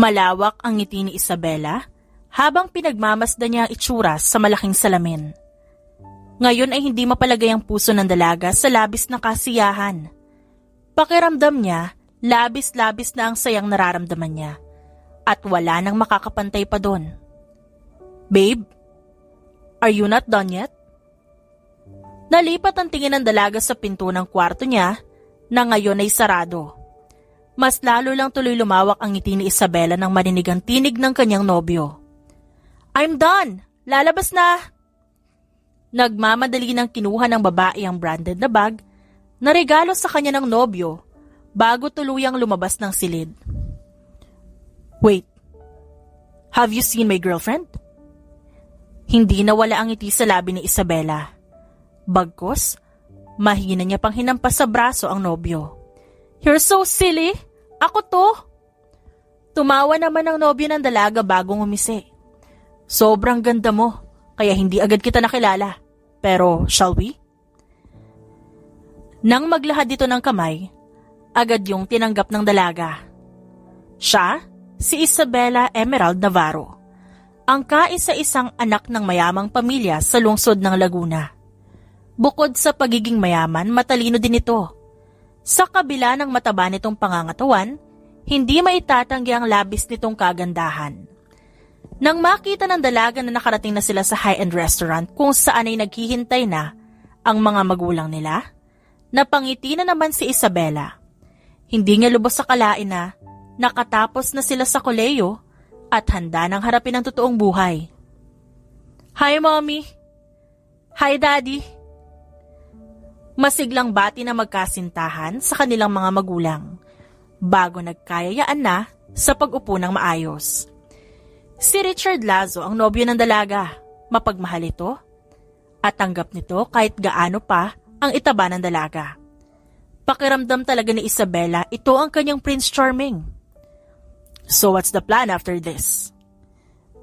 Malawak ang ngiti ni Isabela habang pinagmamasdan niya ang itsura sa malaking salamin. Ngayon ay hindi mapalagay ang puso ng dalaga sa labis na kasiyahan. Pakiramdam niya, labis-labis na ang sayang nararamdaman niya at wala nang makakapantay pa doon. Babe, are you not done yet? Nalipat ang tingin ng dalaga sa pinto ng kwarto niya na ngayon ay sarado. Mas lalo lang tuloy lumawak ang ngiti ni Isabela nang marinig ang tinig ng kanyang nobyo. I'm done! Lalabas na! Nagmamadali nang kinuha ng babae ang branded na bag na regalo sa kanya ng nobyo bago tuluyang lumabas ng silid. Wait, have you seen my girlfriend? Hindi nawala ang ngiti sa labi ni Isabela. Bagkus, mahina niya pang hinampas sa braso ang nobyo. You're so silly! Ako to! Tumawa naman ang nobyo ng dalaga bago ngumisi. Sobrang ganda mo, kaya hindi agad kita nakilala. Pero, shall we? Nang maglahad dito ng kamay, agad yung tinanggap ng dalaga. Siya, si Isabela Emerald Navarro, ang kaisa-isang anak ng mayamang pamilya sa lungsod ng Laguna. Bukod sa pagiging mayaman, matalino din ito. Sa kabila ng mataba nitong pangangatawan, hindi maitatanggi ang labis nitong kagandahan. Nang makita ng dalaga na nakarating na sila sa high-end restaurant kung saan ay naghihintay na ang mga magulang nila, napangiti na naman si Isabela. Hindi niya lubos sa kalain na nakatapos na sila sa koleyo at handa nang harapin ang totoong buhay. Hi, Mommy! Hi, Daddy! Masiglang bati na magkasintahan sa kanilang mga magulang bago nagkayayaan na sa pag-upo ng maayos. Si Richard Lazo ang nobyo ng dalaga, mapagmahal ito at tanggap nito kahit gaano pa ang itaba ng dalaga. Pakiramdam talaga ni Isabela ito ang kanyang Prince Charming. So what's the plan after this?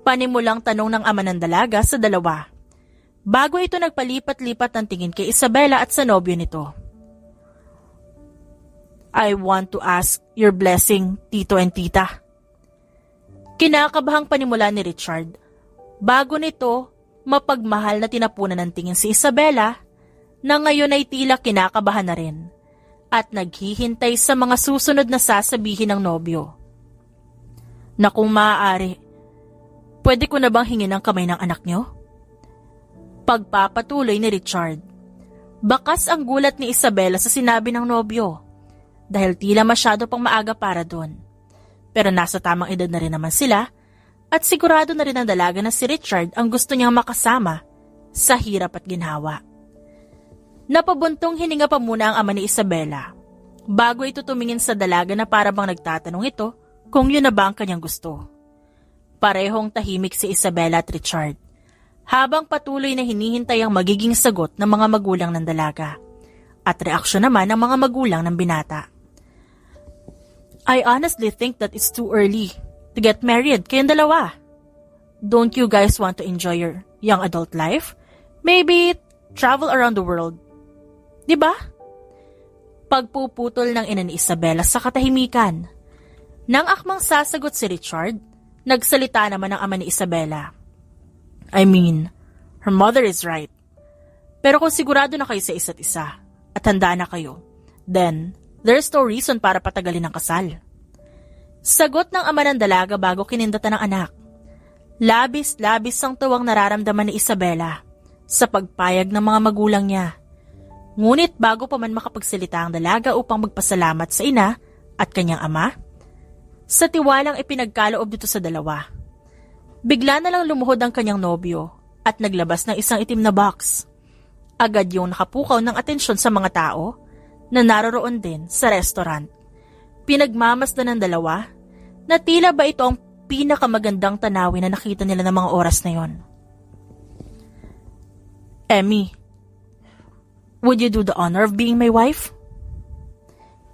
Panimulang tanong ng ama ng dalaga sa dalawa. Bago ito nagpalipat-lipat ng tingin kay Isabela at sa nobyo nito. I want to ask your blessing, Tito and Tita. Kinakabahang panimula ni Richard. Bago nito, mapagmahal na tinapunan ng tingin si Isabela na ngayon ay tila kinakabahan na rin at naghihintay sa mga susunod na sasabihin ng nobyo. Na kung maaari, pwede ko na bang hingin ang kamay ng anak niyo? Pagpapatuloy ni Richard. Bakas ang gulat ni Isabela sa sinabi ng nobyo dahil tila masyado pang maaga para doon. Pero nasa tamang edad na rin naman sila at sigurado na rin ang dalaga na si Richard ang gusto niyang makasama sa hirap at ginhawa. Napabuntong hininga pa muna ang ama ni Isabela bago ito tumingin sa dalaga na para bang nagtatanong ito kung yun na ba ang kanyang gusto. Parehong tahimik si Isabela at Richard habang patuloy na hinihintay ang magiging sagot ng mga magulang ng dalaga at reaksyon naman ng mga magulang ng binata. I honestly think that it's too early to get married kayong dalawa. Don't you guys want to enjoy your young adult life? Maybe travel around the world. Diba? Pagpuputol ng ina ni Isabela sa katahimikan. Nang akmang sasagot si Richard, nagsalita naman ang ama ni Isabela. I mean, her mother is right. Pero kung sigurado na kayo sa isa't isa at handa na kayo, then there's no reason para patagalin ang kasal. Sagot ng ama ng dalaga bago kinindatan ng anak. Labis-labis ang tuwang nararamdaman ni Isabela sa pagpayag ng mga magulang niya. Ngunit bago pa man makapagsalita ang dalaga upang magpasalamat sa ina at kanyang ama, sa tiwalang ipinagkaloob dito sa dalawa, bigla na lang lumuhod ang kanyang nobyo at naglabas ng isang itim na box. Agad yung nakapukaw ng atensyon sa mga tao na naroroon din sa restaurant. Pinagmamasdan ng dalawa na tila ba ito ang pinakamagandang tanawin na nakita nila ng mga oras na yon. Emmy, would you do the honor of being my wife?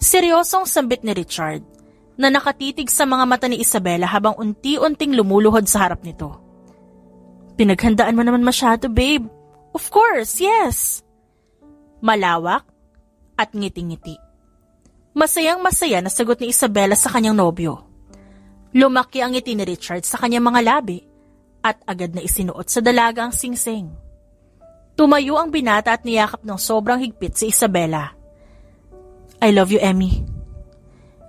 Seryosong sambit ni Richard na nakatitig sa mga mata ni Isabela habang unti-unting lumuluhod sa harap nito. Pinaghandaan mo naman masyado, babe. Of course, yes. Malawak at ngiti-ngiti. Masayang-masaya na sagot ni Isabela sa kanyang nobyo. Lumaki ang ngiti ni Richard sa kanyang mga labi at agad na isinuot sa dalaga ang singsing. Tumayo ang binata at niyakap ng sobrang higpit si Isabela. I love you, Emmy.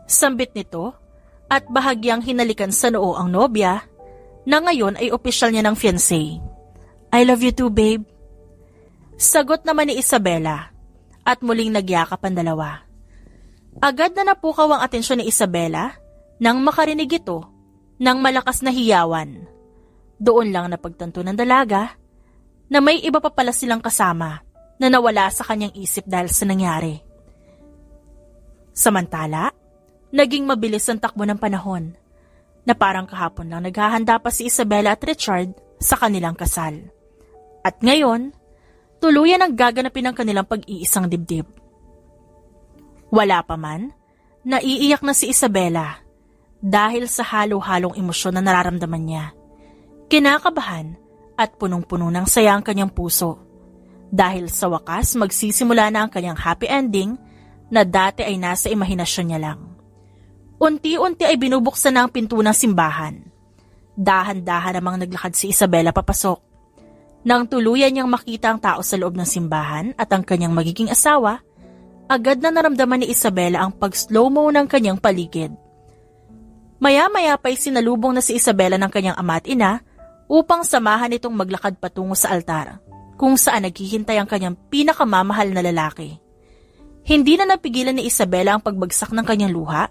Sambit nito at bahagyang hinalikan sa noo ang nobya na ngayon ay opisyal niya ng fiancé. I love you too, babe. Sagot naman ni Isabela at muling nagyakap ang dalawa. Agad na napukaw ang atensyon ni Isabela nang makarinig ito ng malakas na hiyawan. Doon lang napagtanto ng dalaga na may iba pa pala silang kasama na nawala sa kanyang isip dahil sa nangyari. Samantala, naging mabilis ang takbo ng panahon na parang kahapon lang naghahanda pa si Isabela at Richard sa kanilang kasal. At ngayon, tuluyan ang gaganapin ang kanilang pag-iisang dibdib. Wala pa man, naiiyak na si Isabela dahil sa halo-halong emosyon na nararamdaman niya. Kinakabahan at punong-puno ng saya ang kanyang puso dahil sa wakas magsisimula na ang kanyang happy ending na dati ay nasa imahinasyon niya lang. Unti-unti ay binubuksan na ang pinto ng simbahan. Dahan-dahan namang naglakad si Isabela papasok. Nang tuluyan niyang makita ang tao sa loob ng simbahan at ang kanyang magiging asawa, agad na naramdaman ni Isabela ang pag-slow-mo ng kanyang paligid. Maya-maya pa'y sinalubong na si Isabela ng kanyang ama at ina upang samahan itong maglakad patungo sa altar, kung saan naghihintay ang kanyang pinakamamahal na lalaki. Hindi na napigilan ni Isabela ang pagbagsak ng kanyang luha,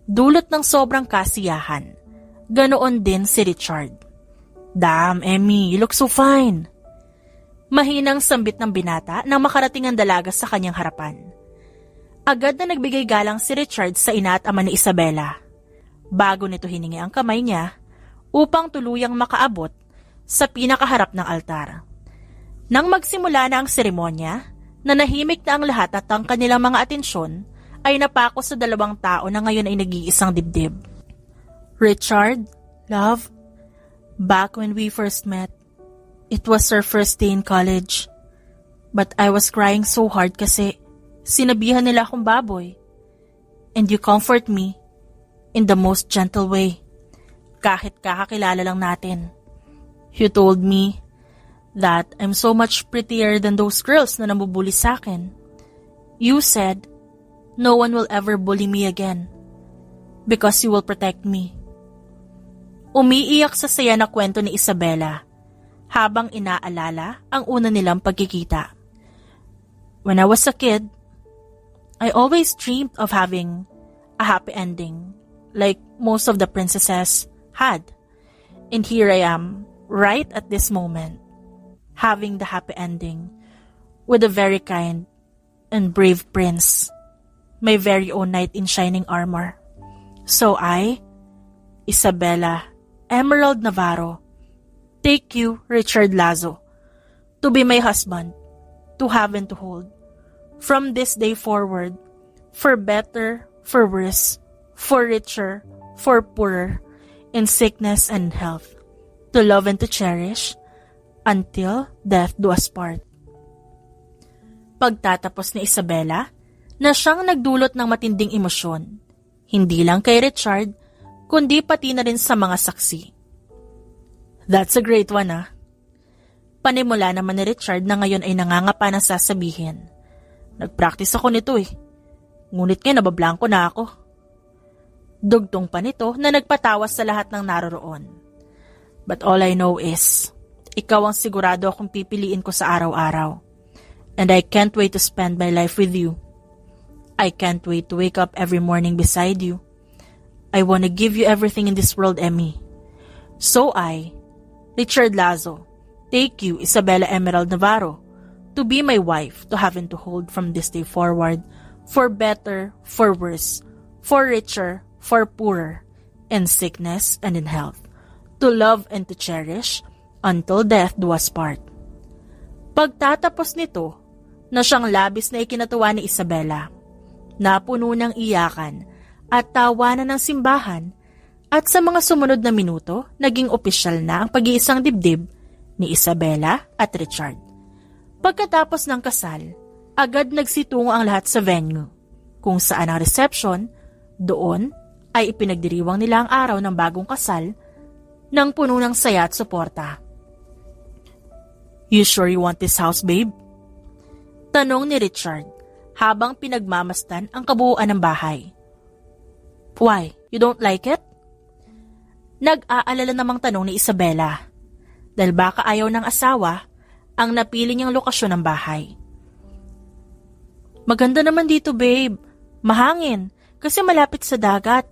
dulot ng sobrang kasiyahan. Ganoon din si Richard. Damn, Emmy, you look so fine. Mahinang sambit ng binata nang makarating ang dalaga sa kanyang harapan. Agad na nagbigay galang si Richard sa ina at ama ni Isabela. Bago nito hiningi ang kamay niya upang tuluyang makaabot sa pinakaharap ng altar. Nang magsimula na ang seremonya, nanahimik na ang lahat at ang kanilang mga atensyon ay napako sa dalawang tao na ngayon ay nag-iisang dibdib. Richard, love, back when we first met, it was our first day in college. But I was crying so hard kasi sinabihan nila akong baboy. And you comfort me in the most gentle way. Kahit kakakilala lang natin. You told me that I'm so much prettier than those girls na namubuli sa akin. You said, no one will ever bully me again because you will protect me. Umiiyak sa saya na kwento ni Isabela habang inaalala ang una nilang pagkikita. When I was a kid, I always dreamed of having a happy ending like most of the princesses had. And here I am, right at this moment, having the happy ending with a very kind and brave prince, my very own knight in shining armor. So I, Isabela Emerald Navarro, take you, Richard Lazo, to be my husband, to have and to hold, from this day forward, for better, for worse, for richer, for poorer, in sickness and health, to love and to cherish, until death do us part. Pagtatapos ni Isabela, na siyang nagdulot ng matinding emosyon, hindi lang kay Richard, kundi pati na rin sa mga saksi. That's a great one, ah. Panimula naman ni Richard na ngayon ay nangangapa ng sasabihin. Nagpractice ako nito eh. Ngunit ngayon nabablangko na ako. Dugtong pa nito na nagpatawas sa lahat ng naroroon. But all I know is, ikaw ang sigurado akong pipiliin ko sa araw-araw. And I can't wait to spend my life with you. I can't wait to wake up every morning beside you. I want to give you everything in this world, Emmy. So I, Richard Lazo, take you, Isabela Emerald Navarro, to be my wife, to have and to hold from this day forward, for better, for worse, for richer, for poorer, in sickness and in health, to love and to cherish, until death do us part. Pagtatapos nito, na siyang labis na ikinatuwa ni Isabela, napuno ng iyakan at tawanan ng simbahan, at sa mga sumunod na minuto, naging opisyal na ang pag-iisang dibdib ni Isabela at Richard. Pagkatapos ng kasal, agad nagsitungo ang lahat sa venue, kung saan ang reception, doon ay ipinagdiriwang nila ang araw ng bagong kasal ng puno ng saya at suporta. "You sure you want this house, babe?" Tanong ni Richard habang pinagmamasdan ang kabuuan ng bahay. "Why? You don't like it?" Nag-aalala namang tanong ni Isabela dahil baka ayaw ng asawa ang napili niyang lokasyon ng bahay. "Maganda naman dito, babe. Mahangin kasi malapit sa dagat.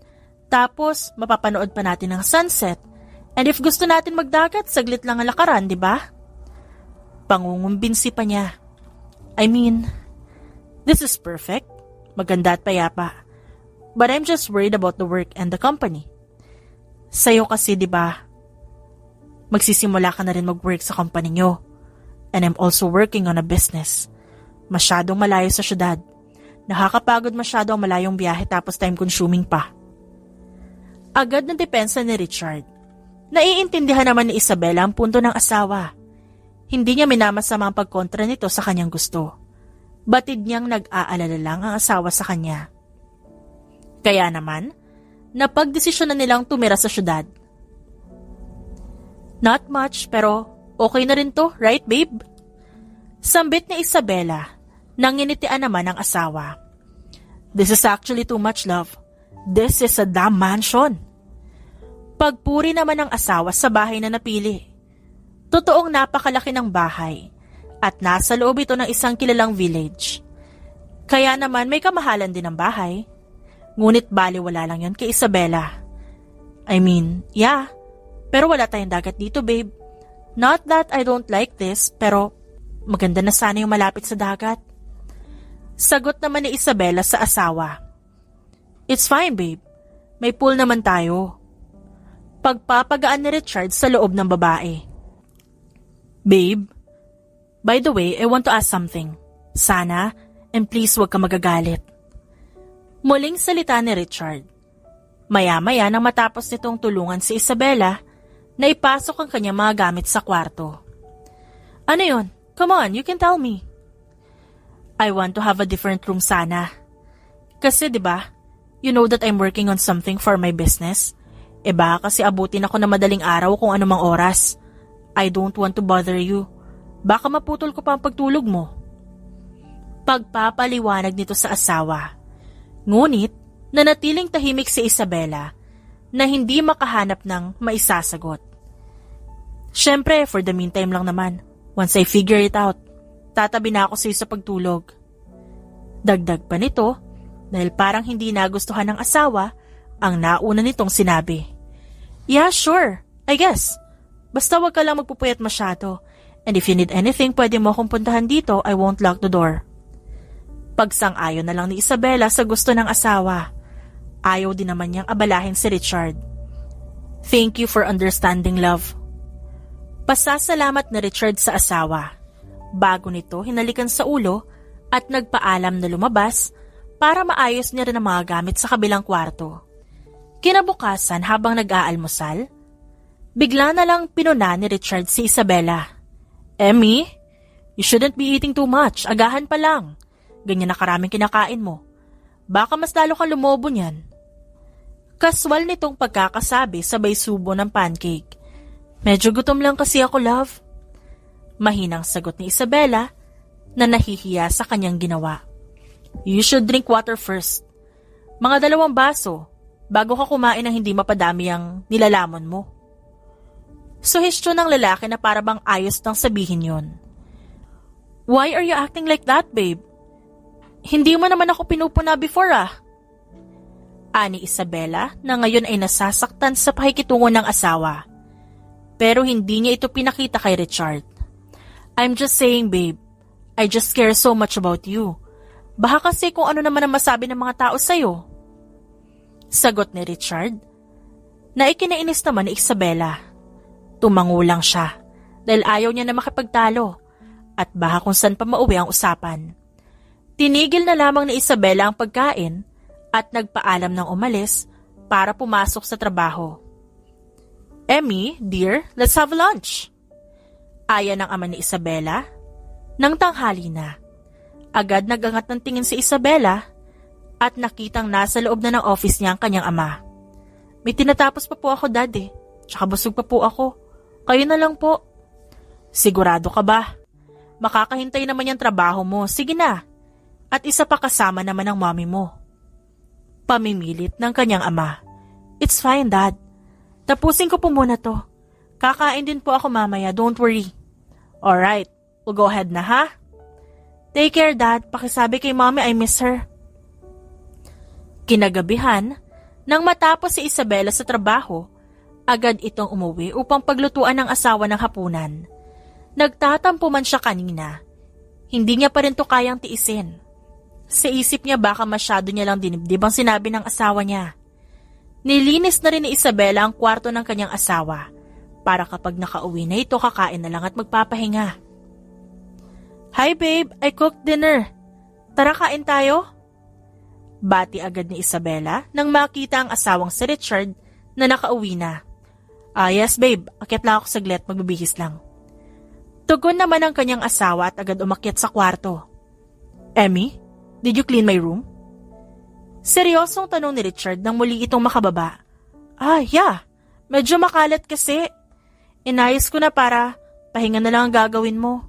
Tapos mapapanood pa natin ang sunset. And if gusto natin magdagat, saglit lang ang lakaran, di ba?" Pangungumbinsi pa niya. "I mean, this is perfect. Maganda at payapa. But I'm just worried about the work and the company. Sa'yo kasi, di ba, magsisimula ka na rin mag-work sa company nyo. And I'm also working on a business. Masyadong malayo sa syudad. Nakakapagod masyado ang malayong biyahe tapos time-consuming pa." Agad na depensa ni Richard. Naiintindihan naman ni Isabela ang punto ng asawa. Hindi niya minamasama ang pagkontra nito sa kanyang gusto. Batid niyang nag-aalala lang ang asawa sa kanya. Kaya naman, napagdesisyon na nilang tumira sa syudad. "Not much, pero okay na rin to, right babe?" Sambit ni Isabela, nanginitian naman ang asawa. "This is actually too much, love. This is a damn mansion." Pagpuri naman ng asawa sa bahay na napili. Totoong napakalaki ng bahay at nasa loob ito ng isang kilalang village. Kaya naman may kamahalan din ang bahay. Ngunit baliwala lang yon kay Isabela. "I mean, yeah, pero wala tayong dagat dito, babe. Not that I don't like this, pero maganda na sana yung malapit sa dagat." Sagot naman ni Isabela sa asawa. "It's fine, babe. May pool naman tayo." Pagpapagaan ni Richard sa loob ng babae. "Babe, by the way, I want to ask something. Sana, and please wag ka magagalit." Muling salita ni Richard. Maya-maya nang matapos nitong tulungan si Isabela, na ipasok ang kanyang mga gamit sa kwarto. "Ano yun? Come on, you can tell me." "I want to have a different room sana. Kasi 'di ba, you know that I'm working on something for my business. Baka kasi abutin ako na madaling araw kung anumang oras. I don't want to bother you. Baka maputol ko pa ang pagtulog mo." Pagpapaliwanag nito sa asawa. Ngunit, nanatiling tahimik si Isabela na hindi makahanap ng maisasagot. "Syempre, for the meantime lang naman. Once I figure it out, tatabi na ako sa pagtulog." Dagdag pa nito, dahil parang hindi nagustuhan ng asawa ang nauna nitong sinabi. "Yeah, sure. I guess. Basta wag ka lang magpupuyat masyado. And if you need anything, pwede mo akong puntahan dito. I won't lock the door." Pagsang-ayon na lang ni Isabela sa gusto ng asawa. Ayaw din naman niyang abalahin si Richard. "Thank you for understanding, love." Pasasalamat na Richard sa asawa. Bago nito, hinalikan sa ulo at nagpaalam na lumabas para maayos niya rin ang mga gamit sa kabilang kwarto. Kinabukasan habang nag-aalmusal, bigla na lang pinuna ni Richard si Isabela. "Emmy, you shouldn't be eating too much. Agahan pa lang. Ganyan na karaming kinakain mo. Baka mas lalo kang lumobo niyan." Kaswal nitong pagkakasabi sabay subo ng pancake. "Medyo gutom lang kasi ako, love." Mahinang sagot ni Isabela na nahihiya sa kanyang ginawa. "You should drink water first. Mga 2 baso bago ka kumain ng hindi mapadami ang nilalamon mo." Suhestyon ng lalaki na para bang ayos nang sabihin yon. "Why are you acting like that, babe? Hindi mo naman ako pinupuna before ani Isabela na ngayon ay nasasaktan sa pakikitungo ng asawa. Pero hindi niya ito pinakita kay Richard. "I'm just saying, babe. I just care so much about you. Baka kasi kung ano naman ang masabi ng mga tao sa'yo." Sagot ni Richard, na ikinainis naman ni Isabela. Tumangulang siya dahil ayaw niya na makipagtalo at baka kung saan pa mauwi ang usapan. Tinigil na lamang ni Isabela ang pagkain at nagpaalam ng umalis para pumasok sa trabaho. "Emmy, dear, let's have lunch." Aya ng ama ni Isabela. Nang tanghali na, agad nagangat ng tingin si Isabela at nakitang nasa loob na ng office niya ang kanyang ama. May tinatapos pa po ako, Dad eh. Tsaka busog pa po ako. Kayo na lang po. Sigurado ka ba? Makakahintay naman yung trabaho mo. Sige na. At isa pa kasama naman ang mommy mo. Pamimilit ng kanyang ama. It's fine, Dad. Tapusin ko po muna to. Kakain din po ako mamaya, don't worry. Alright, we'll go ahead na ha? Take care, Dad. Pakisabi kay mommy I miss her. Kinagabihan, nang matapos si Isabela sa trabaho, agad itong umuwi upang paglutuan ng asawa ng hapunan. Nagtatampo man siya kanina. Hindi niya pa rin to kayang tiisin. Sa isip niya baka masyado niya lang dinibdib ang sinabi ng asawa niya. Nilinis na rin ni Isabela ang kwarto ng kanyang asawa para kapag nakauwi na ito kakain na lang at magpapahinga. Hi babe, I cooked dinner. Tara kain tayo? Bati agad ni Isabela nang makita ang asawang si Richard na nakauwi na. Yes babe, akyat lang ako saglit, magbibihis lang. Tugon naman ang kanyang asawa at agad umakyat sa kwarto. Emmy, did you clean my room? Seryosong tanong ni Richard nang muli itong makababa. Yeah, medyo makalat kasi. Inayos ko na para pahinga na lang ang gagawin mo.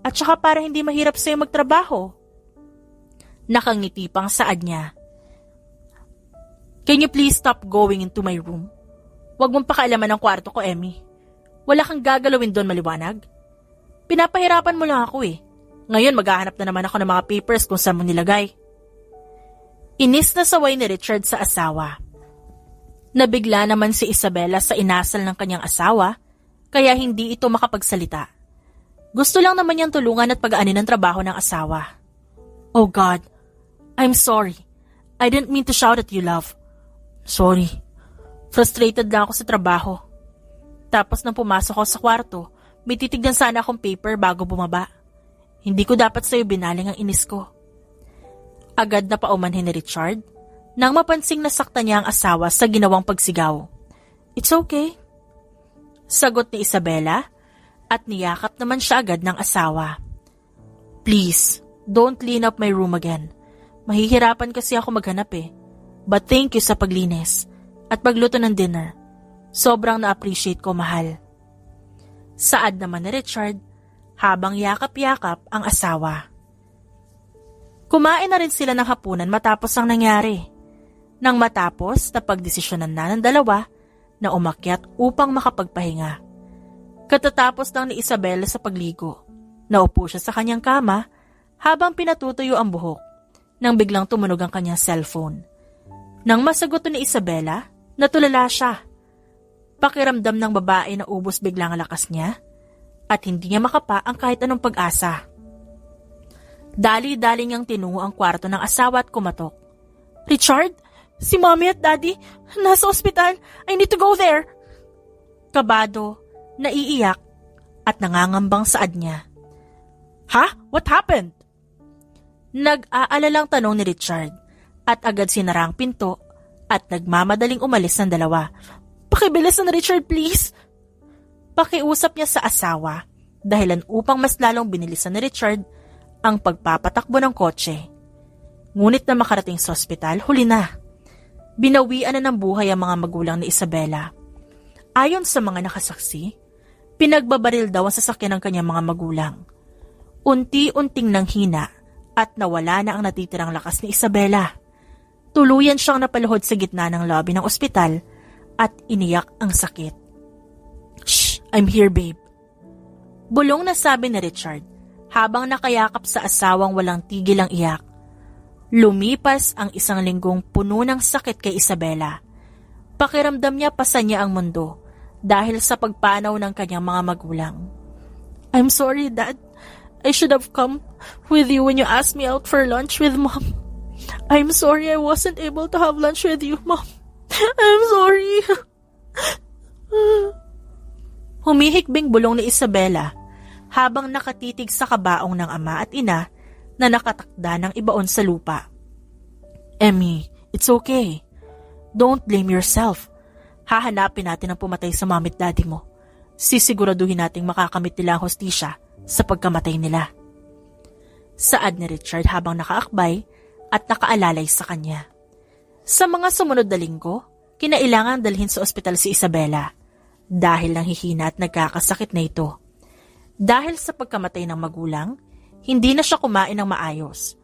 At saka para hindi mahirap sa'yo magtrabaho. Nakangiti pang saad niya. Can you please stop going into my room? Huwag mong pakialaman ang kwarto ko, Emmy. Wala kang gagalawin doon, maliwanag? Pinapahirapan mo lang ako eh. Ngayon maghahanap na naman ako ng mga papers kung saan mo nilagay. Inis na saway ni Richard sa asawa. Nabigla naman si Isabela sa inasal ng kanyang asawa, kaya hindi ito makapagsalita. Gusto lang naman niyang tulungan at pagaanin ang trabaho ng asawa. Oh God, I'm sorry. I didn't mean to shout at you, love. Sorry. Frustrated lang ako sa trabaho. Tapos nang pumasok ako sa kwarto, may titignan sana akong paper bago bumaba. Hindi ko dapat sa'yo binaling ang inis ko. Agad na paumanhin ni Richard nang mapansing nasaktan niya ang asawa sa ginawang pagsigaw. It's okay. Sagot ni Isabela at niyakap naman siya agad ng asawa. Please, don't clean up my room again. Mahihirapan kasi ako maghanap eh. But thank you sa paglinis at pagluto ng dinner. Sobrang na-appreciate ko, mahal. Saad naman ni Richard habang yakap-yakap ang asawa. Kumain na rin sila ng hapunan matapos ang nangyari. Nang matapos, napagdesisyonan na ng dalawa na umakyat upang makapagpahinga. Katatapos lang ni Isabela sa pagligo, naupo siya sa kanyang kama habang pinatutuyo ang buhok nang biglang tumunog ang kanyang cellphone. Nang masagot ni Isabela, natulala siya. Pakiramdam ng babae na ubos biglang ang lakas niya at hindi niya makapa ang kahit anong pag-asa. Dali-dali niyang tinungo ang kwarto ng asawa at kumatok. Richard, si mommy at daddy nasa ospital. I need to go there. Kabado, naiiyak at nangangambang saad niya. Ha? What happened? Nag-aalalang tanong ni Richard at agad sinara ang pinto at nagmamadaling umalis ng dalawa. Pakibilis na Richard, please. Pakiusap niya sa asawa dahilan upang mas lalong binilisan ni Richard ang pagpapatakbo ng kotse. Ngunit na makarating sa ospital, huli na. Binawian na ng buhay ang mga magulang ni Isabela. Ayon sa mga nakasaksi, pinagbabaril daw ang sasakyan ng kanyang mga magulang. Unti-unting nanghina at nawala na ang natitirang lakas ni Isabela. Tuluyan siyang napaluhod sa gitna ng lobby ng ospital at iniyak ang sakit. Shh, I'm here, babe. Bulong na sabi ni Richard habang nakayakap sa asawang walang tigil ang iyak. Lumipas ang isang linggong puno ng sakit kay Isabela. Pakiramdam niya pasan niya ang mundo dahil sa pagpanaw ng kanyang mga magulang. I'm sorry, Dad. I should have come with you when you asked me out for lunch with Mom. I'm sorry I wasn't able to have lunch with you, Mom. I'm sorry. Humihikbing bulong ni Isabela habang nakatitig sa kabaong ng ama at ina na nakatakda ng ibaon sa lupa. Emmy, it's okay. Don't blame yourself. Hahanapin natin ang pumatay sa mami at daddy mo. Sisiguraduhin nating makakamit nila ang hostisya sa pagkamatay nila. Saad ni Richard habang nakaakbay at nakaalalay sa kanya. Sa mga sumunod na linggo, kinailangan dalhin sa ospital si Isabela dahil nanghihina at nagkakasakit na ito. Dahil sa pagkamatay ng magulang, hindi na siya kumain ng maayos.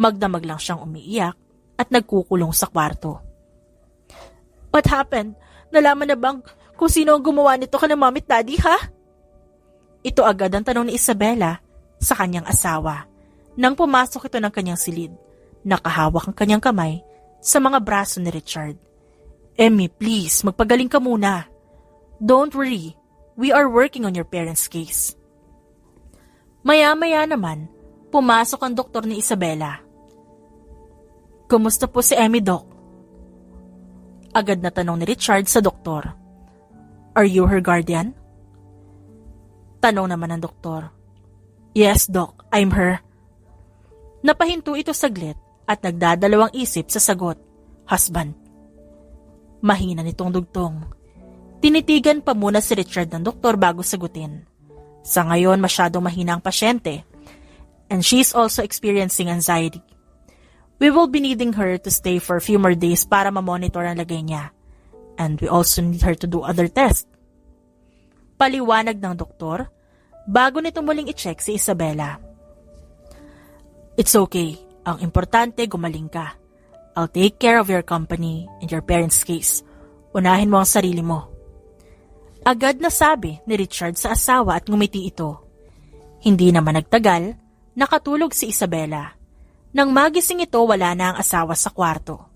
Magdamag lang siyang umiiyak at nagkukulong sa kwarto. What happened? Nalaman na bang kung sino ang gumawa nito ka ng mommy at daddy, ha? Ito agad ang tanong ni Isabela sa kanyang asawa nang pumasok ito ng kanyang silid. Nakahawak ang kanyang kamay sa mga braso ni Richard. Emmy, please, magpagaling ka muna. Don't worry, we are working on your parents' case. Maya-maya naman, pumasok ang doktor ni Isabela. Kumusta po si Emmy, Doc? Agad na tanong ni Richard sa doktor. Are you her guardian? Tanong naman ng doktor. Yes, Doc, I'm her. Napahinto ito saglit at nagdadalawang isip sa sagot. Husband. Mahina nitong dugtong. Tinitigan pa muna si Richard ng doktor bago sagutin. Sa ngayon masyadong mahina ang pasyente and she's also experiencing anxiety. We will be needing her to stay for a few more days para ma-monitor ang lagay niya. And we also need her to do other tests. Paliwanag ng doktor bago nito muling i-check si Isabela. It's okay. Ang importante, gumaling ka. I'll take care of your company and your parents' case. Unahin mo ang sarili mo. Agad na sabi ni Richard sa asawa at ngumiti ito. Hindi naman nagtagal, nakatulog si Isabela. Nang magising ito, wala na ang asawa sa kwarto.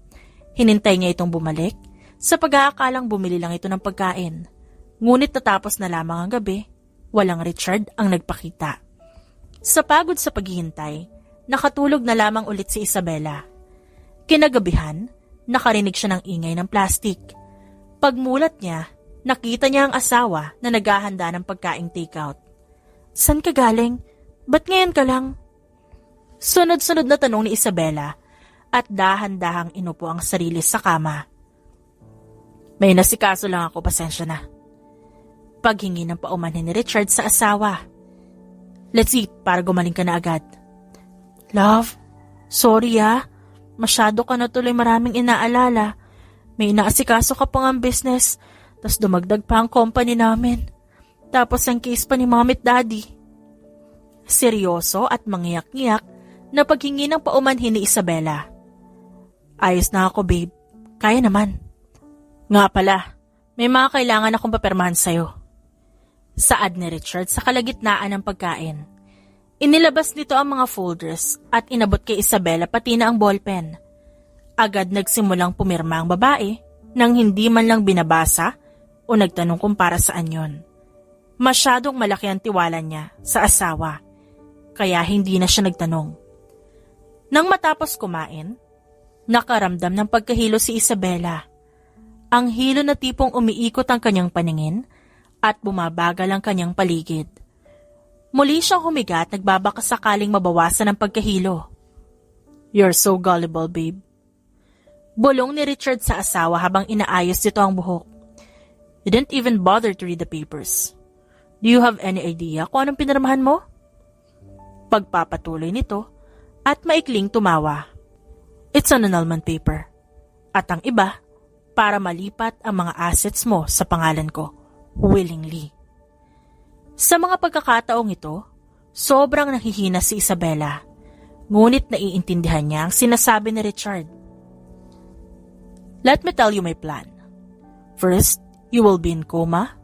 Hinintay niya itong bumalik, sa pag-aakalang bumili lang ito ng pagkain. Ngunit natapos na lamang ang gabi, walang Richard ang nagpakita. Sa pagod sa paghihintay, nakatulog na lamang ulit si Isabela. Kinagabihan, nakarinig siya ng ingay ng plastik. Pagmulat niya, nakita niya ang asawa na naghahanda ng pagkaing takeout. San ka galing? Ba't ngayon ka lang? Sunod-sunod na tanong ni Isabela at dahan-dahang inupo ang sarili sa kama. May nasikaso lang ako, pasensya na. Paghingi ng paumanhin ni Richard sa asawa. Let's eat para gumaling ka na agad. Love, sorry Masyado ka na tuloy maraming inaalala. May inaasikaso ka pang ang business, tas dumagdag pa ang company namin. Tapos ang case pa ni mom at daddy. Seryoso at mangyak-ngyak na paghingi ng paumanhin ni Isabela. Ayos na ako, babe. Kaya naman. Nga pala, may mga kailangan akong papirmahan sa'yo. Saad ni Richard sa kalagitnaan ng pagkain. Inilabas nito ang mga folders at inabot kay Isabela pati na ang ballpen. Agad nagsimulang pumirma ang babae nang hindi man lang binabasa o nagtanong kung para saan yon. Masyadong malaki ang tiwala niya sa asawa, kaya hindi na siya nagtanong. Nang matapos kumain, nakaramdam ng pagkahilo si Isabela. Ang hilo na tipong umiikot ang kanyang paningin at bumabagal ang kanyang paligid. Muli siyang humiga at nagbabaka sakaling mabawasan ang pagkahilo. You're so gullible, babe. Bulong ni Richard sa asawa habang inaayos nito ang buhok. You didn't even bother to read the papers. Do you have any idea kung anong pinirmahan mo? Pagpapatuloy nito at maikling tumawa. It's an annulment paper. At ang iba, para malipat ang mga assets mo sa pangalan ko, willingly. Sa mga pagkakataong ito, sobrang nahihina si Isabela, ngunit naiintindihan niya ang sinasabi ni Richard. Let me tell you my plan. First, you will be in coma,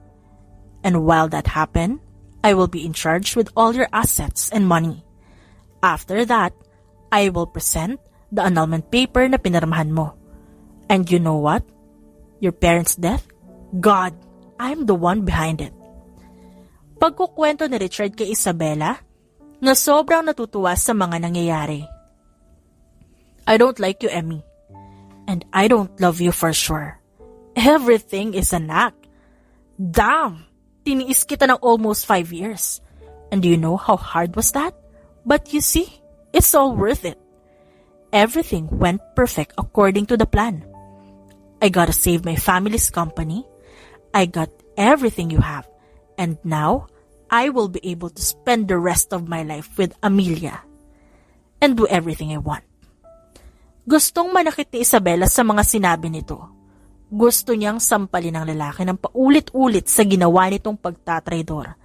and while that happens, I will be in charge with all your assets and money. After that, I will present the annulment paper na pinirmahan mo. And you know what? Your parents' death? God, I'm the one behind it. Pagkukwento ni Richard kay Isabela na sobrang natutuwa sa mga nangyayari. I don't like you, Emmy. And I don't love you for sure. Everything is an act. Damn! Tiniis kita ng almost 5 years. And do you know how hard was that? But you see, it's all worth it. Everything went perfect according to the plan. I gotta save my family's company. I got everything you have. And now, I will be able to spend the rest of my life with Amelia and do everything I want. Gustong manakit ni Isabela sa mga sinabi nito. Gusto niyang sampalin ng lalaki ng paulit-ulit sa ginawa nitong pagtatraidor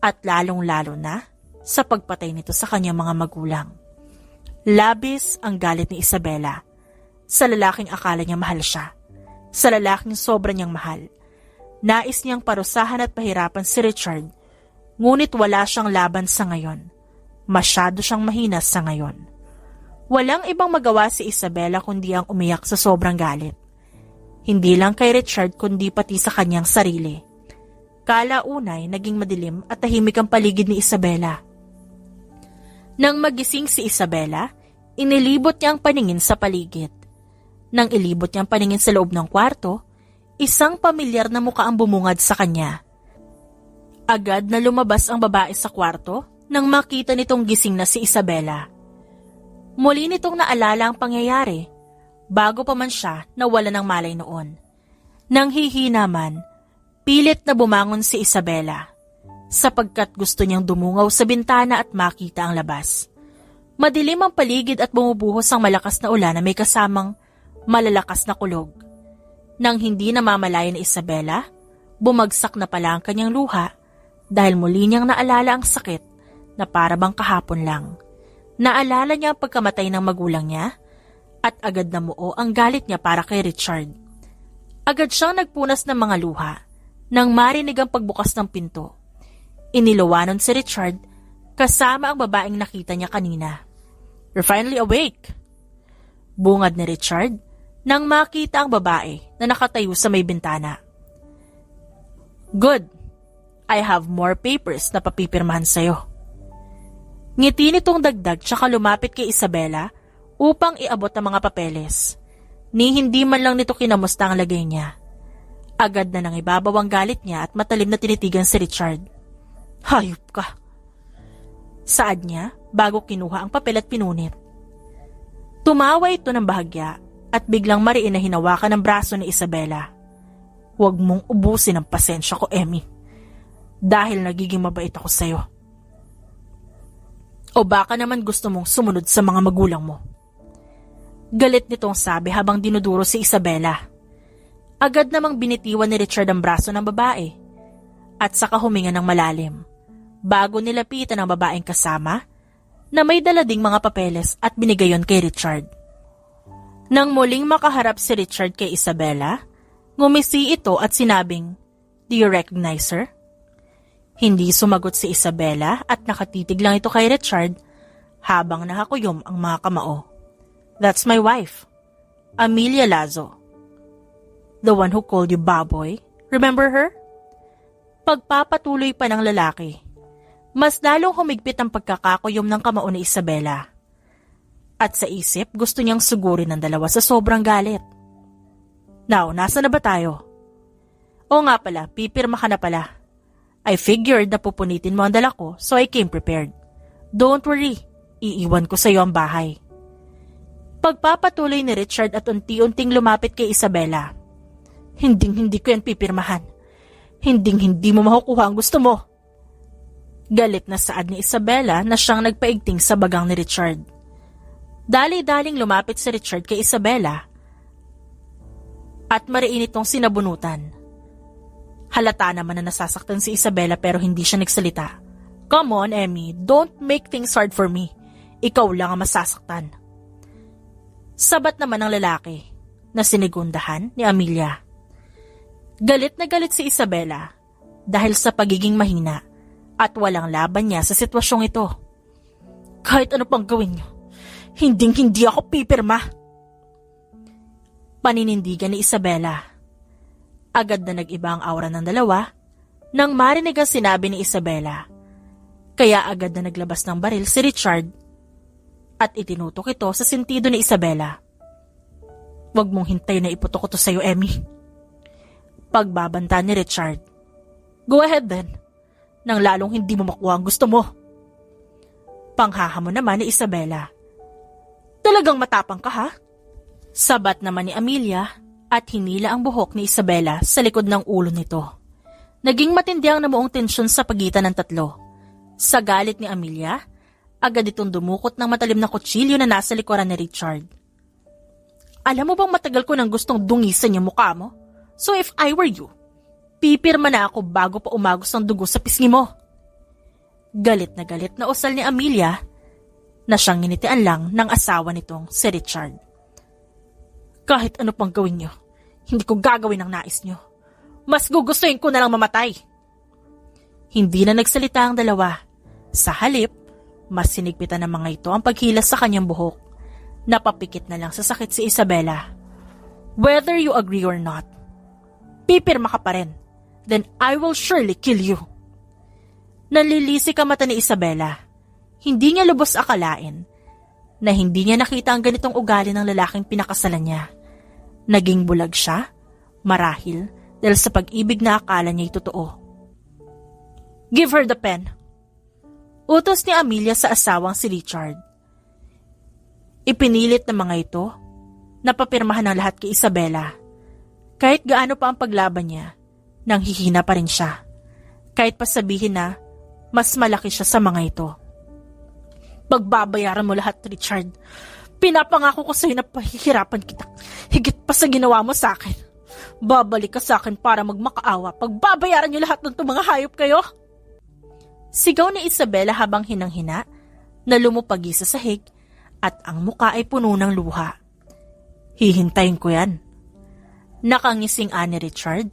at lalong-lalo na sa pagpatay nito sa kanyang mga magulang. Labis ang galit ni Isabela sa lalaking akala niya mahal siya, sa lalaking sobra niyang mahal. Nais niyang parusahan at pahirapan si Richard, ngunit wala siyang laban sa ngayon. Masyado siyang mahina sa ngayon. Walang ibang magawa si Isabela kundi ang umiyak sa sobrang galit. Hindi lang kay Richard kundi pati sa kanyang sarili. Kalaunay naging madilim at tahimik ang paligid ni Isabela. Nang magising si Isabela, inilibot niya ang paningin sa paligid. Nang ilibot niya ang paningin sa loob ng kwarto, isang pamilyar na mukha ang bumungad sa kanya. Agad na lumabas ang babae sa kwarto nang makita nitong gising na si Isabela. Muli nitong naalala ang pangyayari, bago pa man siya nawala ng malay noon. Nang hihina man, pilit na bumangon si Isabela, sapagkat gusto niyang dumungaw sa bintana at makita ang labas. Madilim ang paligid at bumubuhos ang malakas na ulan na may kasamang malalakas na kulog. Nang hindi namamalayan ni Isabela, bumagsak na pala ang kanyang luha dahil muli niyang naalala ang sakit na para bang kahapon lang. Naalala niya ang pagkamatay ng magulang niya at agad namuo ang galit niya para kay Richard. Agad siyang nagpunas ng mga luha nang marinig ang pagbukas ng pinto. Iniluwanon si Richard kasama ang babaeng nakita niya kanina. "You're finally awake," bungad ni Richard nang makita ang babae na nakatayo sa may bintana. "Good. I have more papers na papipirmahan sa'yo." Ngiti nitong dagdag tsaka lumapit kay Isabela upang iabot ang mga papeles. Ni hindi man lang nito kinamusta ang lagay niya. Agad na nang ibabaw ang galit niya at matalim na tinitigan si Richard. "Hayop ka," saad niya bago kinuha ang papel at pinunit. Tumawa ito ng bahagya at biglang mariin na hinawakan ang braso ni Isabela. "Huwag mong ubusin ang pasensya ko, Emmy. Dahil nagiging mabait ako sa'yo. O baka naman gusto mong sumunod sa mga magulang mo?" Galit nitong sabi habang dinuduro si Isabela. Agad namang binitiwan ni Richard ang braso ng babae at saka huminga ng malalim bago nilapitan ang babaeng kasama na may dala ding mga papeles at binigayon kay Richard. Nang muling makaharap si Richard kay Isabela, ngumisi ito at sinabing, "Do you recognize her?" Hindi sumagot si Isabela at nakatitig lang ito kay Richard habang nakakuyom ang mga kamao. "That's my wife, Amelia Lazo. The one who called you baboy. Remember her?" Pagpapatuloy pa ng lalaki. Mas lalong humigpit ang pagkakakuyom ng kamao ni Isabela. At sa isip, gusto niyang sugurin ng dalawa sa sobrang galit. "Now, nasa na ba tayo?" "O nga pala, pipirma ka na pala. I figured na pupunitin mo ang dala ko, so I came prepared. Don't worry, iiwan ko sa iyo ang bahay." Pagpapatuloy ni Richard at unti-unting lumapit kay Isabela. Hindi ko yan pipirmahan. Hindi mo makukuha ang gusto mo." Galit na saad ni Isabela na siyang nagpaigting sa bagang ni Richard. Dali-daling lumapit si Richard kay Isabela at mariin itong sinabunutan. Halata naman na nasasaktan si Isabela pero hindi siya nagsalita. "Come on, Emmy, don't make things hard for me. Ikaw lang ang masasaktan." Sabat naman ng lalaki na sinigundahan ni Amelia. Galit na galit si Isabela dahil sa pagiging mahina at walang laban niya sa sitwasyong ito. "Kahit ano pang gawin niyo, hindi ako pipirma." Paninindigan ni Isabela. Agad na nag-iba ang aura ng dalawa nang marinig ang sinabi ni Isabela. Kaya agad na naglabas ng baril si Richard at itinutok ito sa sentido ni Isabela. "Huwag mong hintayin na iputok ko to sa'yo, Emmy." Pagbabanta ni Richard. "Go ahead then, nang lalong hindi mo makuha ang gusto mo." Panghahamon naman ni Isabela. "Talagang matapang ka, ha?" Sabat naman ni Amelia at hinila ang buhok ni Isabela sa likod ng ulo nito. Naging matindi ang namuong tensyon sa pagitan ng tatlo. Sa galit ni Amelia, agad itong dumukot ng matalim na kutsilyo na nasa likuran ni Richard. Alam mo bang matagal ko nang gustong dungisan yung mukha mo? So if I were you, pipirma na ako bago pa umagos ang dugo sa pisngi mo. Galit na usal ni Amelia na siyang nginitian lang ng asawa nitong si Richard. Kahit ano pang gawin niyo, hindi ko gagawin ang nais niyo. Mas gugustuhin ko na lang mamatay. Hindi na nagsalita ang dalawa. Sa halip, mas sinigpitan ng mga ito ang paghilas sa kanyang buhok. Napapikit na lang sa sakit si Isabela. Whether you agree or not, pipirma ka pa rin. Then I will surely kill you. Nalilisik ang mata ni Isabela. Hindi niya lubos akalain na hindi niya nakita ang ganitong ugali ng lalaking pinakasalan niya. Naging bulag siya, marahil dahil sa pag-ibig na akala niya'y totoo. Give her the pen. Utos ni Amelia sa asawang si Richard. Ipinilit ng mga ito na papirmahan ng lahat kay Isabela. Kahit gaano pa ang paglaban niya, nang hihina pa rin siya. Kahit pa sabihin na mas malaki siya sa mga ito. Pagbabayaran mo lahat, Richard. Pinapangako ko sa'yo na pahihirapan kita. Higit pa sa ginawa mo sa akin. Babalik ka sa akin para magmakaawa. Pagbabayaran niyo lahat ng mga hayop kayo. Sigaw ni Isabela habang hinang-hina na lumupagi sa sahig at ang muka ay puno ng luha. Hihintayin ko yan. Nakangising ani Richard